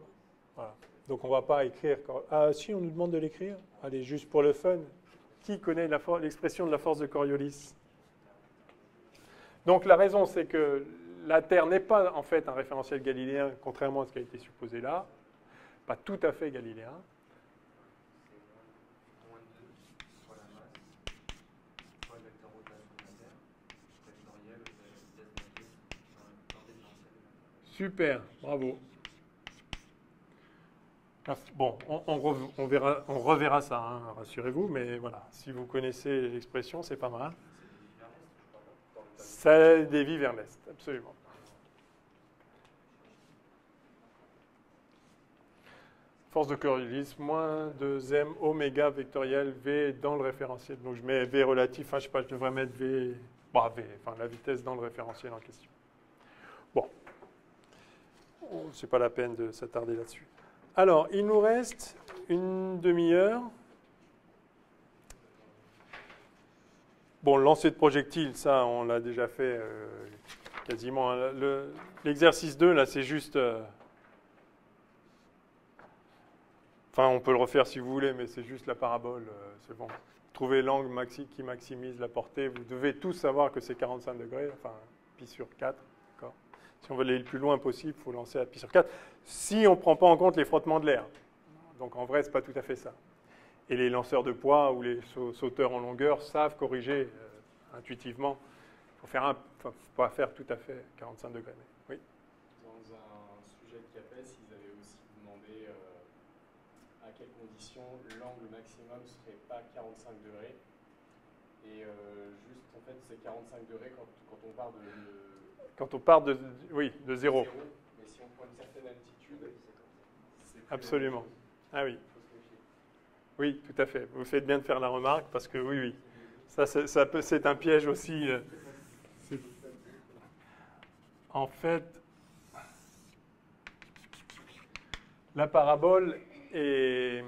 Voilà. Donc on ne va pas écrire... Ah si, on nous demande de l'écrire. Allez, juste pour le fun. Qui connaît l'expression de la force de Coriolis? Donc la raison, c'est que la Terre n'est pas en fait un référentiel galiléen, contrairement à ce qui a été supposé là. Pas tout à fait galiléen. Super, bravo. Bon, on reverra ça, hein, rassurez-vous, mais voilà, si vous connaissez l'expression, c'est pas mal. Ça dévie vers l'est, absolument. Force de Coriolis, moins 2m oméga vectoriel V dans le référentiel. Donc je mets V relatif, enfin je sais pas, je devrais mettre V, enfin la vitesse dans le référentiel en question. Bon, c'est pas la peine de s'attarder là-dessus. Alors, il nous reste une demi-heure. Bon, le lancer de projectile, ça, on l'a déjà fait quasiment. L'exercice 2, là, c'est juste... Enfin, on peut le refaire si vous voulez, mais c'est juste la parabole, c'est bon. Trouvez l'angle qui maximise la portée. Vous devez tous savoir que c'est 45 degrés, enfin, pi sur 4. Si on veut aller le plus loin possible, il faut lancer à pi sur 4. Si on ne prend pas en compte les frottements de l'air. Donc en vrai, ce n'est pas tout à fait ça. Et les lanceurs de poids ou les sauteurs en longueur savent corriger intuitivement. Il faut pas faire tout à fait 45 degrés. Mais, oui. Dans un sujet de CAPES, ils avaient aussi demandé à quelles conditions l'angle maximum ne serait pas 45 degrés. Et juste, en fait, c'est 45 degrés quand on part de... Quand on part de, oui, de zéro. Mais si on prend une certaine altitude, c'est plus absolument. Ah oui. Oui, tout à fait. Vous faites bien de faire la remarque parce que oui. Ça c'est un piège aussi. En fait, la parabole est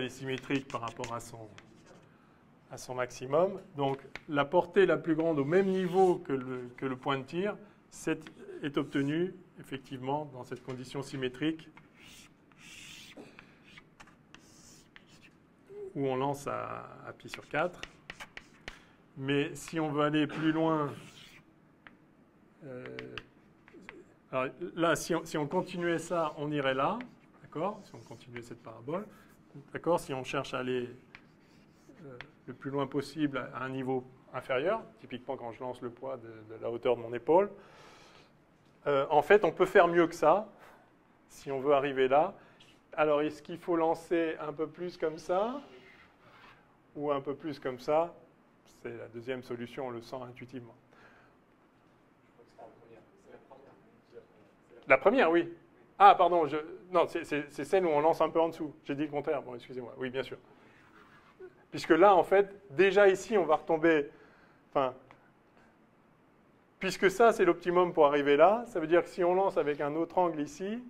symétrique par rapport à son maximum. Donc, la portée la plus grande au même niveau que le point de tir est obtenue, effectivement, dans cette condition symétrique où on lance à pi sur 4. Mais si on veut aller plus loin, alors là, si on continuait ça, on irait là, d'accord? Si on continuait cette parabole, d'accord? Si on cherche à aller le plus loin possible à un niveau inférieur, typiquement quand je lance le poids de la hauteur de mon épaule. En fait, on peut faire mieux que ça si on veut arriver là. Alors, est-ce qu'il faut lancer un peu plus comme ça ou un peu plus comme ça? C'est la deuxième solution, on le sent intuitivement. La première, oui. Ah, pardon, non, c'est celle où on lance un peu en dessous. J'ai dit le contraire, bon, excusez-moi. Oui, bien sûr. Puisque là, en fait, déjà ici, on va retomber... Enfin, puisque ça, c'est l'optimum pour arriver là, ça veut dire que si on lance avec un autre angle ici...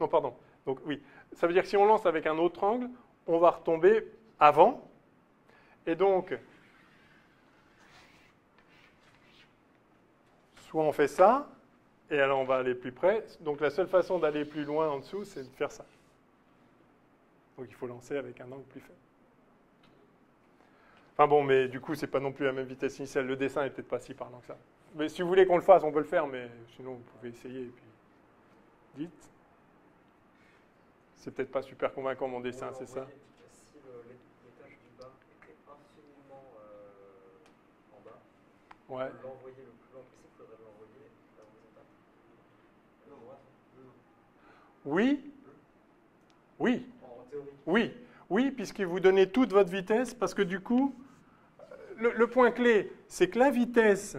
Non, pardon. Donc, oui. Ça veut dire que si on lance avec un autre angle, on va retomber avant. Et donc, soit on fait ça, et alors on va aller plus près. Donc, la seule façon d'aller plus loin en dessous, c'est de faire ça. Donc, il faut lancer avec un angle plus faible. Enfin bon, mais du coup, c'est pas non plus la même vitesse initiale. Le dessin est peut-être pas si parlant que ça. Mais si vous voulez qu'on le fasse, on peut le faire, mais sinon, vous pouvez essayer et puis dites. C'est peut-être pas super convaincant mon dessin, c'est ça? Si l'étage du bas était infiniment en bas, Ouais. l'envoyer le plus loin possible, il faudrait l'envoyer à l'horizontale. Oui. Oui. En théorie. Oui. Oui, puisque vous donnez toute votre vitesse, parce que du coup, le point clé, c'est que la vitesse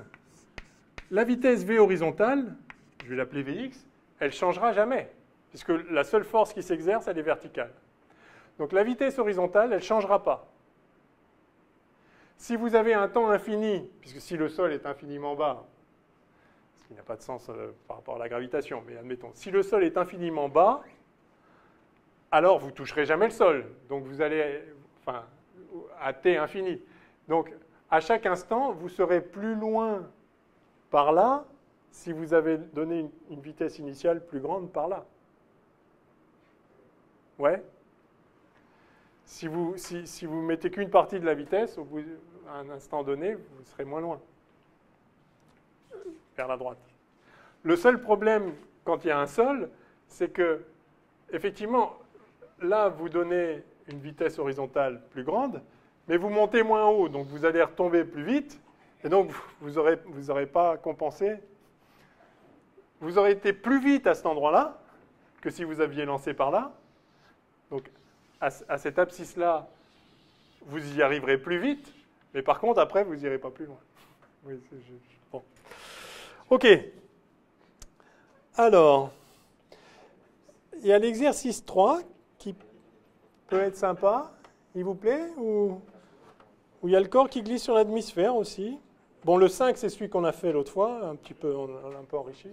V horizontale, je vais l'appeler Vx, elle ne changera jamais, puisque la seule force qui s'exerce, elle est verticale. Donc la vitesse horizontale, elle ne changera pas. Si vous avez un temps infini, puisque si le sol est infiniment bas, ce qui n'a pas de sens par rapport à la gravitation, mais admettons, si le sol est infiniment bas, alors vous ne toucherez jamais le sol. Donc vous allez, enfin, à t infini. Donc à chaque instant, vous serez plus loin par là si vous avez donné une vitesse initiale plus grande par là. Ouais. Si vous mettez qu'une partie de la vitesse, au bout d'un instant donné, vous serez moins loin. Vers la droite. Le seul problème quand il y a un sol, c'est que, effectivement, là, vous donnez une vitesse horizontale plus grande, mais vous montez moins haut, donc vous allez retomber plus vite, et donc vous aurez pas compensé. Vous aurez été plus vite à cet endroit-là que si vous aviez lancé par là. Donc, à cette abscisse-là, vous y arriverez plus vite, mais par contre, après, vous n'irez pas plus loin. Oui, bon. OK. Alors, il y a l'exercice 3 qui peut être sympa, il vous plaît, où il y a le corps qui glisse sur la demi-sphère aussi. Bon, le 5, c'est celui qu'on a fait l'autre fois, un petit peu, on l'a un peu enrichi.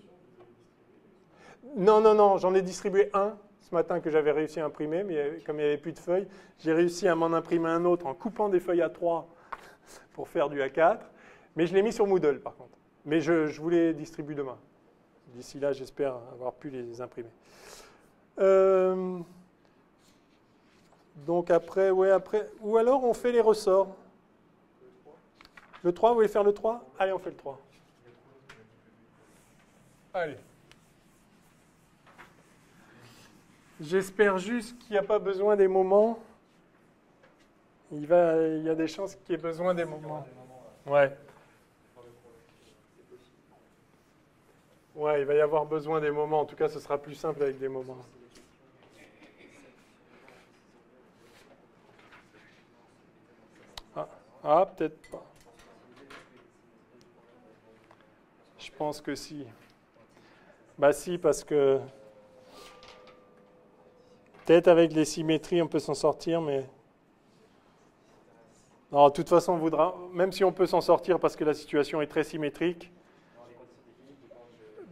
Non, j'en ai distribué un ce matin que j'avais réussi à imprimer, mais comme il n'y avait plus de feuilles, j'ai réussi à m'en imprimer un autre en coupant des feuilles A3 pour faire du A4, mais je l'ai mis sur Moodle par contre. Mais je vous les distribue demain. D'ici là, j'espère avoir pu les imprimer. Donc après, ouais, après. Ou alors on fait les ressorts. Le 3, vous voulez faire le 3? Allez, on fait le 3. Allez. J'espère juste qu'il n'y a pas besoin des moments. Il y a des chances qu'il y ait besoin des moments. Ouais. Ouais, il va y avoir besoin des moments. En tout cas, ce sera plus simple avec des moments. Ah, peut-être pas. Je pense que si. Bah si, parce que peut-être avec les symétries, on peut s'en sortir, mais... Non, de toute façon, on voudra, même si on peut s'en sortir parce que la situation est très symétrique,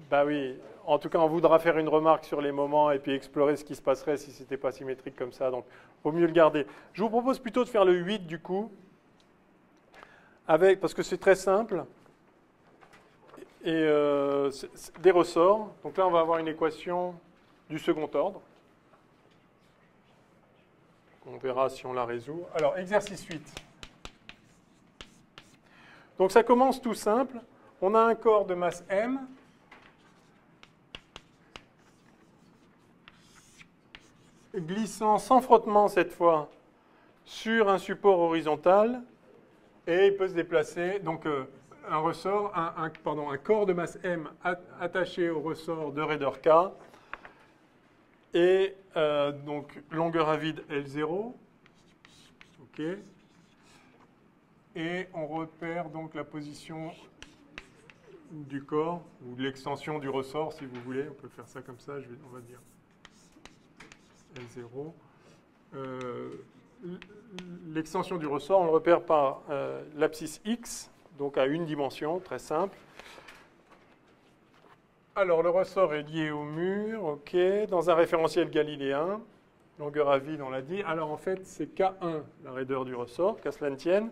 bah oui, en tout cas, on voudra faire une remarque sur les moments et puis explorer ce qui se passerait si ce n'était pas symétrique comme ça, donc il vaut mieux le garder. Je vous propose plutôt de faire le 8 du coup, parce que c'est très simple, et des ressorts. Donc là, on va avoir une équation du second ordre. On verra si on la résout. Alors, exercice 8. Donc ça commence tout simple. On a un corps de masse M. Glissant sans frottement cette fois sur un support horizontal. Et il peut se déplacer. Donc un ressort, un corps de masse M attaché au ressort de raideur K Et donc, longueur à vide L0. OK. Et on repère donc la position du corps, ou de l'extension du ressort, si vous voulez. On peut faire ça comme ça, on va dire L0. L'extension du ressort, on le repère par l'abscisse X, donc à une dimension, très simple. Alors, le ressort est lié au mur, OK, dans un référentiel galiléen, longueur à vide, on l'a dit. Alors, en fait, c'est K1, la raideur du ressort, qu'à cela ne tienne,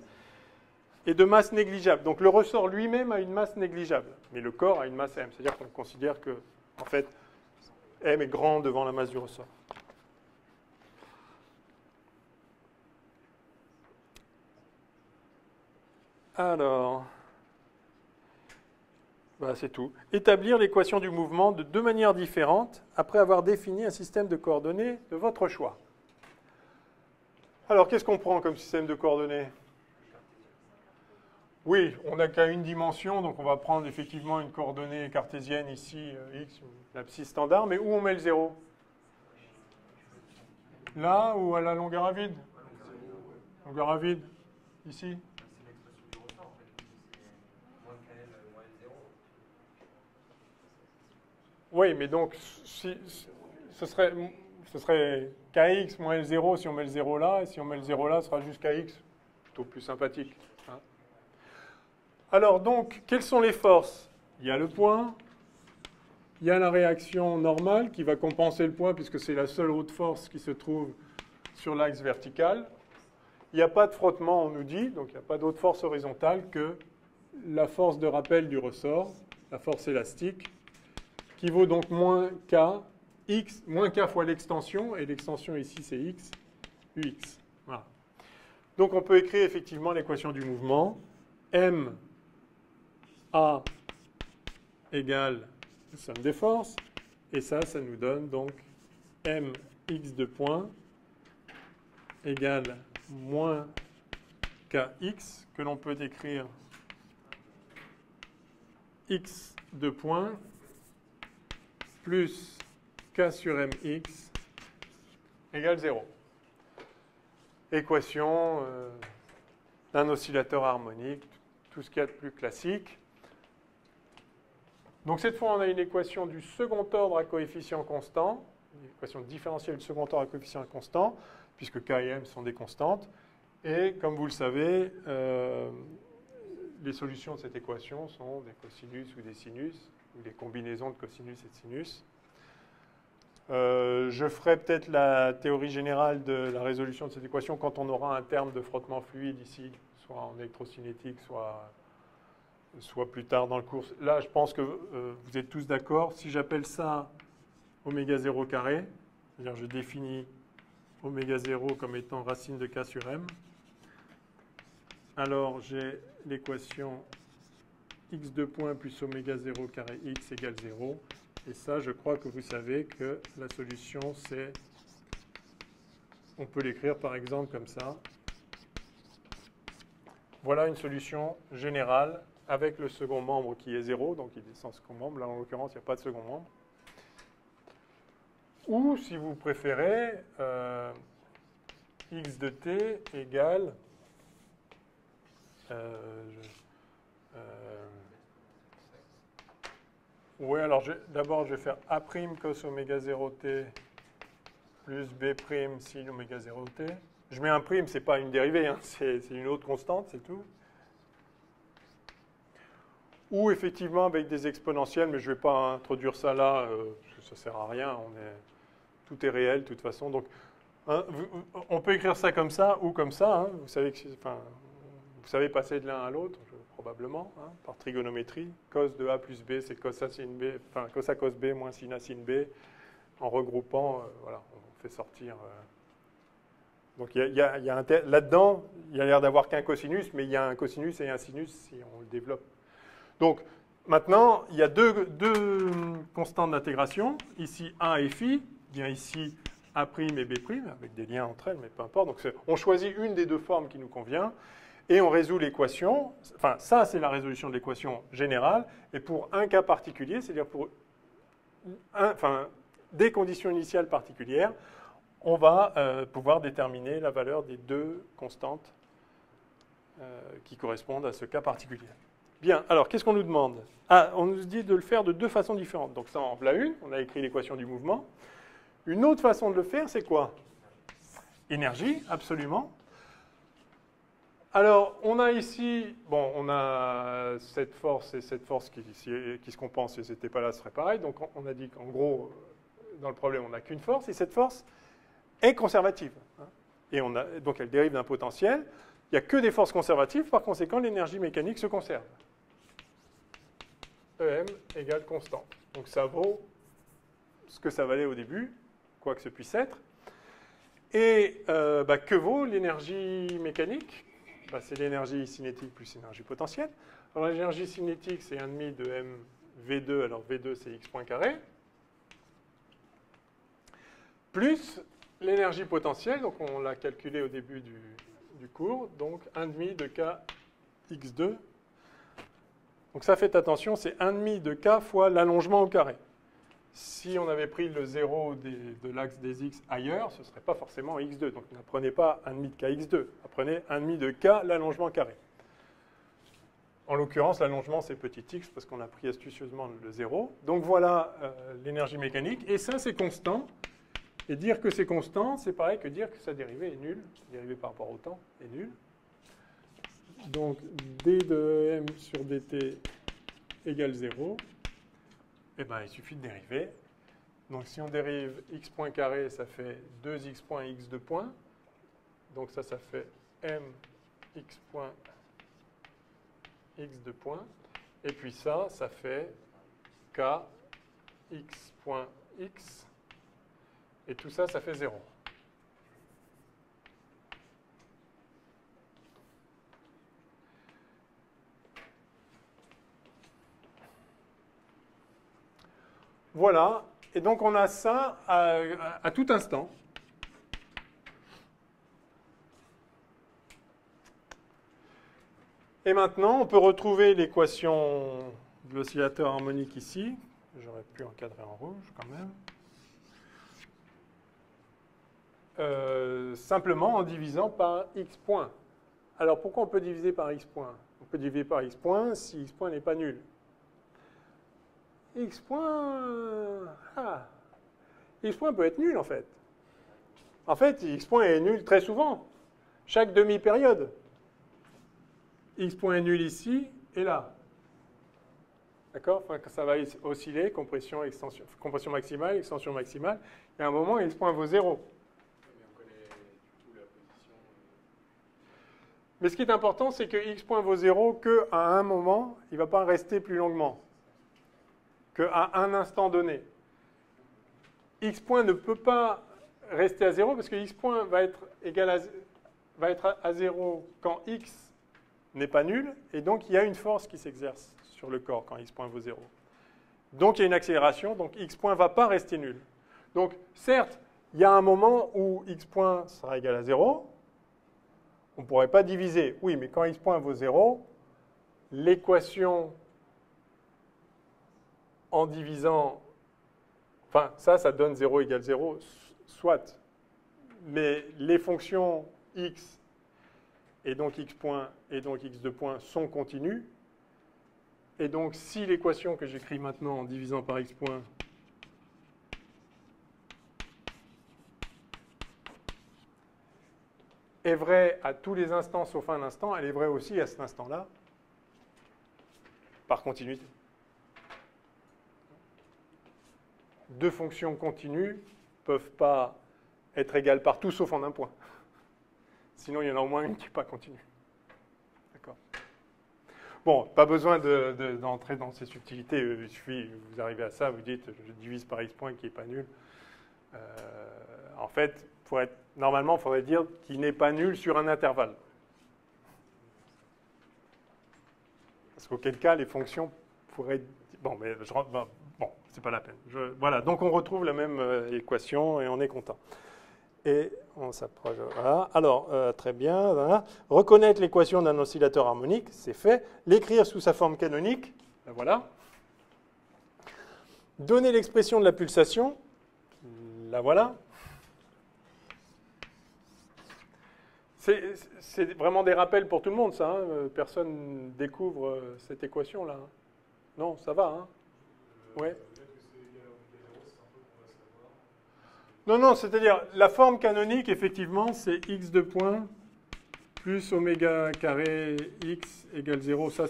et de masse négligeable. Donc, le ressort lui-même a une masse négligeable, mais le corps a une masse M. C'est-à-dire qu'on considère que, en fait, M est grand devant la masse du ressort. Alors, voilà, c'est tout. Établir l'équation du mouvement de deux manières différentes après avoir défini un système de coordonnées de votre choix. Alors, qu'est-ce qu'on prend comme système de coordonnées? Oui, on n'a qu'à une dimension, donc on va prendre effectivement une coordonnée cartésienne ici, x, l'abscisse standard, mais où on met le 0? Là ou à la longueur à vide? Longueur à vide, ici. Oui, mais donc, ce serait kx moins L0 si on met le 0 là, et si on met le 0 là, ce sera juste kx, plutôt plus sympathique. Hein. Alors donc, quelles sont les forces? Il y a le point, il y a la réaction normale qui va compenser le point, puisque c'est la seule haute force qui se trouve sur l'axe vertical. Il n'y a pas de frottement, on nous dit, donc il n'y a pas d'autre force horizontale que la force de rappel du ressort, la force élastique, qui vaut donc moins K, X, moins K fois l'extension, et l'extension ici c'est X, Ux. Voilà. Donc on peut écrire effectivement l'équation du mouvement, M A égale somme des forces, et ça nous donne donc M X de point égale moins KX, que l'on peut écrire X de point plus K sur MX égale 0. Équation d'un oscillateur harmonique, tout ce qu'il y a de plus classique. Donc cette fois, on a une équation du second ordre à coefficient constant, une équation différentielle du second ordre à coefficient constant, puisque K et M sont des constantes. Et comme vous le savez, les solutions de cette équation sont des cosinus ou des sinus, ou des combinaisons de cosinus et de sinus. Je ferai peut-être la théorie générale de la résolution de cette équation quand on aura un terme de frottement fluide ici, soit en électrocinétique, soit plus tard dans le cours. Là, je pense que vous êtes tous d'accord. Si j'appelle ça oméga 0 carré, c'est-à-dire je définis oméga 0 comme étant racine de K sur M, alors j'ai l'équation x de point plus oméga 0 carré x égale 0. Et ça, je crois que vous savez que la solution, c'est... On peut l'écrire par exemple comme ça. Voilà une solution générale avec le second membre qui est 0, donc il descend second membre. Là, en l'occurrence, il n'y a pas de second membre. Ou, si vous préférez, x de t égale... oui, alors d'abord, je vais faire A' cos oméga 0t plus B' sin oméga 0t. Je mets un prime, ce n'est pas une dérivée, hein, c'est une autre constante, c'est tout. Ou effectivement avec des exponentielles, mais je ne vais pas introduire ça là, parce que ça ne sert à rien, tout est réel de toute façon. Donc, hein, on peut écrire ça comme ça ou comme ça. Hein, vous savez passer de l'un à l'autre, probablement, hein, par trigonométrie. Cos de A plus B, c'est cos A sin B, enfin cos A cos B moins sin A sin B. En regroupant, voilà, on fait sortir. Donc là-dedans, il y a l'air d'avoir qu'un cosinus, mais il y a un cosinus et un sinus si on le développe. Donc maintenant, il y a deux constantes d'intégration. Ici A et phi, bien ici A' et B', avec des liens entre elles, mais peu importe. Donc on choisit une des deux formes qui nous convient. Et on résout l'équation, enfin ça c'est la résolution de l'équation générale, et pour un cas particulier, c'est-à-dire pour des conditions initiales particulières, on va pouvoir déterminer la valeur des deux constantes qui correspondent à ce cas particulier. Bien, alors qu'est-ce qu'on nous demande? On nous dit de le faire de deux façons différentes. Donc ça en voilà une, on a écrit l'équation du mouvement. Une autre façon de le faire, c'est quoi? Énergie, absolument. Alors, on a ici, bon, on a cette force et cette force qui se compensent, et si c'était pas là, ce serait pareil. Donc on a dit qu'en gros, dans le problème, on n'a qu'une force, et cette force est conservative. Et donc elle dérive d'un potentiel. Il n'y a que des forces conservatives, par conséquent, l'énergie mécanique se conserve. EM égale constante. Donc ça vaut ce que ça valait au début, quoi que ce puisse être. Et que vaut l'énergie mécanique? C'est l'énergie cinétique plus l'énergie potentielle. Alors l'énergie cinétique, c'est 1,5 de mV2, alors V2 c'est x point carré, plus l'énergie potentielle, donc on l'a calculé au début du cours, donc 1,5 de kx2. Donc ça, faites attention, c'est 1,5 de k fois l'allongement au carré. Si on avait pris le 0 de l'axe des x ailleurs, ce ne serait pas forcément x2. Donc n'apprenez pas 1,5 de kx2, apprenez 1,5 de k l'allongement carré. En l'occurrence, l'allongement, c'est petit x, parce qu'on a pris astucieusement le 0. Donc voilà l'énergie mécanique. Et ça, c'est constant. Et dire que c'est constant, c'est pareil que dire que sa dérivée est nulle. Sa dérivée par rapport au temps est nulle. Donc d de m sur dt égale 0. Eh bien, il suffit de dériver. Donc, si on dérive x point carré, ça fait 2x point x de point. Donc, ça fait m x point x de point. Et puis ça fait k x point x. Et tout ça, ça fait 0. Voilà, et donc on a ça à tout instant. Et maintenant, on peut retrouver l'équation de l'oscillateur harmonique ici. J'aurais pu encadrer en rouge quand même. Simplement en divisant par x point. Alors pourquoi on peut diviser par x point? On peut diviser par x point si x point n'est pas nul. X point peut être nul en fait. En fait, x point est nul très souvent, chaque demi-période. X point est nul ici et là. D'accord? Enfin, ça va osciller, compression, extension, compression maximale, extension maximale. Et à un moment, x point vaut 0. Mais ce qui est important, c'est que x point vaut 0 qu'à un moment, il ne va pas rester plus longuement. Qu'à un instant donné. X point ne peut pas rester à 0 parce que x point va être à 0 quand x n'est pas nul, et donc il y a une force qui s'exerce sur le corps quand x point vaut 0. Donc il y a une accélération, donc x point ne va pas rester nul. Donc certes, il y a un moment où x point sera égal à 0, on ne pourrait pas diviser. Oui, mais quand x point vaut 0, l'équation en divisant, enfin ça donne 0 égale 0, soit. Mais les fonctions x et donc x point et donc x de point sont continues. Et donc si l'équation que j'écris maintenant en divisant par x point est vraie à tous les instants sauf un instant, elle est vraie aussi à cet instant-là, par continuité. Deux fonctions continues ne peuvent pas être égales partout sauf en un point. Sinon, il y en a au moins une qui n'est pas continue. D'accord? Bon, pas besoin d'entrer dans ces subtilités. Il suffit, vous arrivez à ça, vous dites, je divise par x point qui n'est pas nul. En fait, normalement, il faudrait dire qu'il n'est pas nul sur un intervalle. Parce qu'auquel cas, les fonctions pourraient... Bon, mais je rentre... Bon, c'est pas la peine. Voilà, donc on retrouve la même équation et on est content. Et on s'approche. Voilà. Alors, très bien. Voilà. Reconnaître l'équation d'un oscillateur harmonique, c'est fait. L'écrire sous sa forme canonique, ben voilà. Donner l'expression de la pulsation. la voilà. C'est vraiment des rappels pour tout le monde, ça. Hein. Personne ne découvre cette équation-là. Hein. Non, ça va. Hein. Ouais. Non, non, c'est-à-dire, la forme canonique, effectivement, c'est x de point plus oméga carré x égale 0. Ça,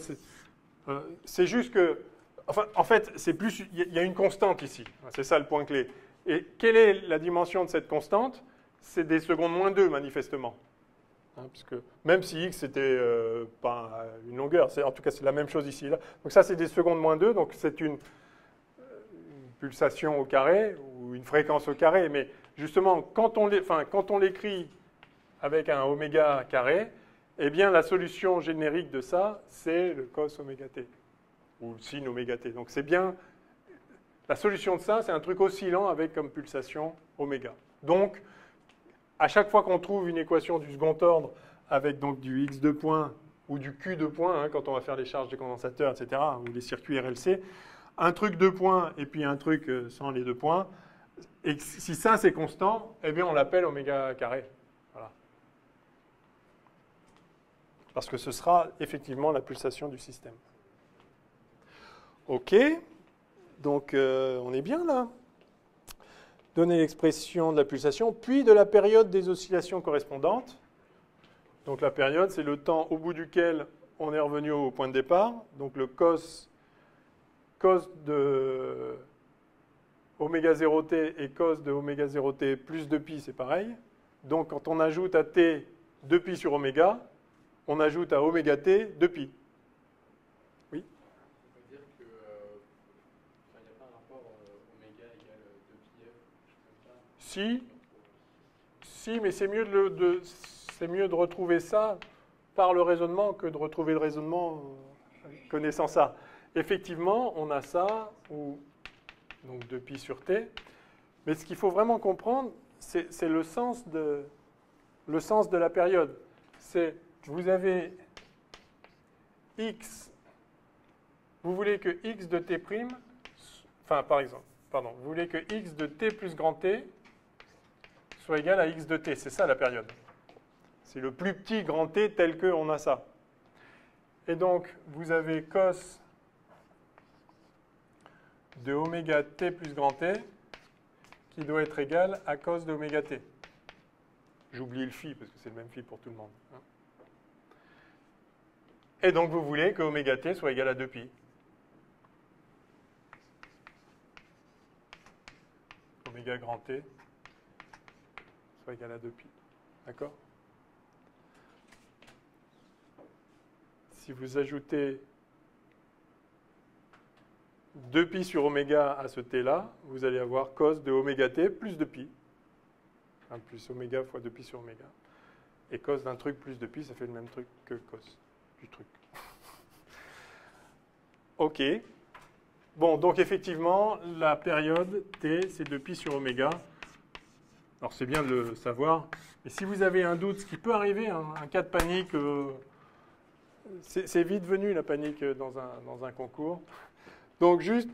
c'est juste que... Enfin, en fait, c'est plus... Il y a une constante ici. C'est ça le point clé. Et quelle est la dimension de cette constante? C'est des secondes moins 2, manifestement. Hein, puisque même si x c'était pas une longueur, en tout cas c'est la même chose ici. Là. Donc ça, c'est des secondes moins 2, donc c'est une pulsation au carré ou une fréquence au carré, mais justement, quand on l'écrit avec un oméga carré, eh bien, la solution générique de ça, c'est le cos oméga t, ou le sin oméga t. Donc, c'est bien, la solution de ça, c'est un truc oscillant avec comme pulsation oméga. Donc, à chaque fois qu'on trouve une équation du second ordre avec donc du x de point ou du q de point, hein, quand on va faire les charges des condensateurs, etc., ou les circuits RLC, un truc 2 points et puis un truc sans les 2 points. Et si ça, c'est constant, eh bien, on l'appelle oméga carré. Voilà. Parce que ce sera effectivement la pulsation du système. OK. Donc, on est bien là. Donner l'expression de la pulsation, puis de la période des oscillations correspondantes. Donc, la période, c'est le temps au bout duquel on est revenu au point de départ. Donc, le cos de oméga 0t et cos de oméga 0t plus 2pi, c'est pareil. Donc, quand on ajoute à t 2pi sur oméga, on ajoute à oméga t 2pi. Oui? On peut dire que il n'y a pas un rapport oméga égale 2pi f, Si, mais c'est mieux de retrouver ça par le raisonnement que de retrouver le raisonnement connaissant ça. Effectivement, on a ça, ou donc 2pi sur t, mais ce qu'il faut vraiment comprendre, c'est le sens de la période. C'est, vous avez x, vous voulez que x de t', enfin par exemple, pardon, vous voulez que x de t plus grand t soit égal à x de t, c'est ça la période. C'est le plus petit grand t tel qu'on a ça. Et donc, vous avez cos de oméga t plus grand t qui doit être égal à cos de oméga t. J'oublie le phi parce que c'est le même phi pour tout le monde. Et donc vous voulez que oméga t soit égal à 2pi. Oméga grand t soit égal à 2pi. D'accord? Si vous ajoutez 2pi sur oméga à ce t-là, vous allez avoir cos de oméga t plus 2pi. Enfin, plus oméga fois 2pi sur oméga. Et cos d'un truc plus 2pi, ça fait le même truc que cos du truc. OK. Bon, donc effectivement, la période t, c'est 2pi sur oméga. Alors c'est bien de le savoir. Et si vous avez un doute, ce qui peut arriver, hein, un cas de panique, c'est vite venu la panique dans un concours. Donc juste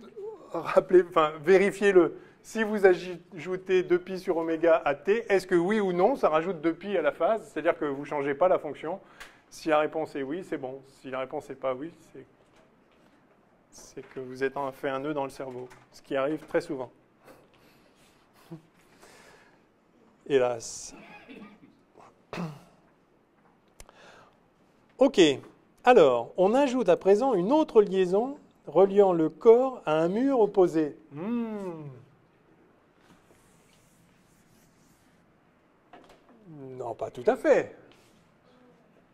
vérifiez-le. Si vous ajoutez 2pi sur oméga à t, est-ce que oui ou non, ça rajoute 2pi à la phase? C'est-à-dire que vous ne changez pas la fonction. Si la réponse est oui, c'est bon. Si la réponse n'est pas oui, c'est que vous êtes fait un nœud dans le cerveau. Ce qui arrive très souvent. Hélas. OK. Alors, on ajoute à présent une autre liaison reliant le corps à un mur opposé. Non, pas tout à fait.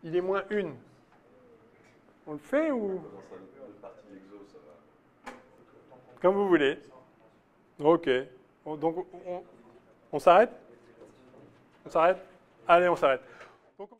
Il est moins une. On le fait ou... Comme vous voulez. OK. Donc, on s'arrête? On s'arrête? Allez, on s'arrête. Donc,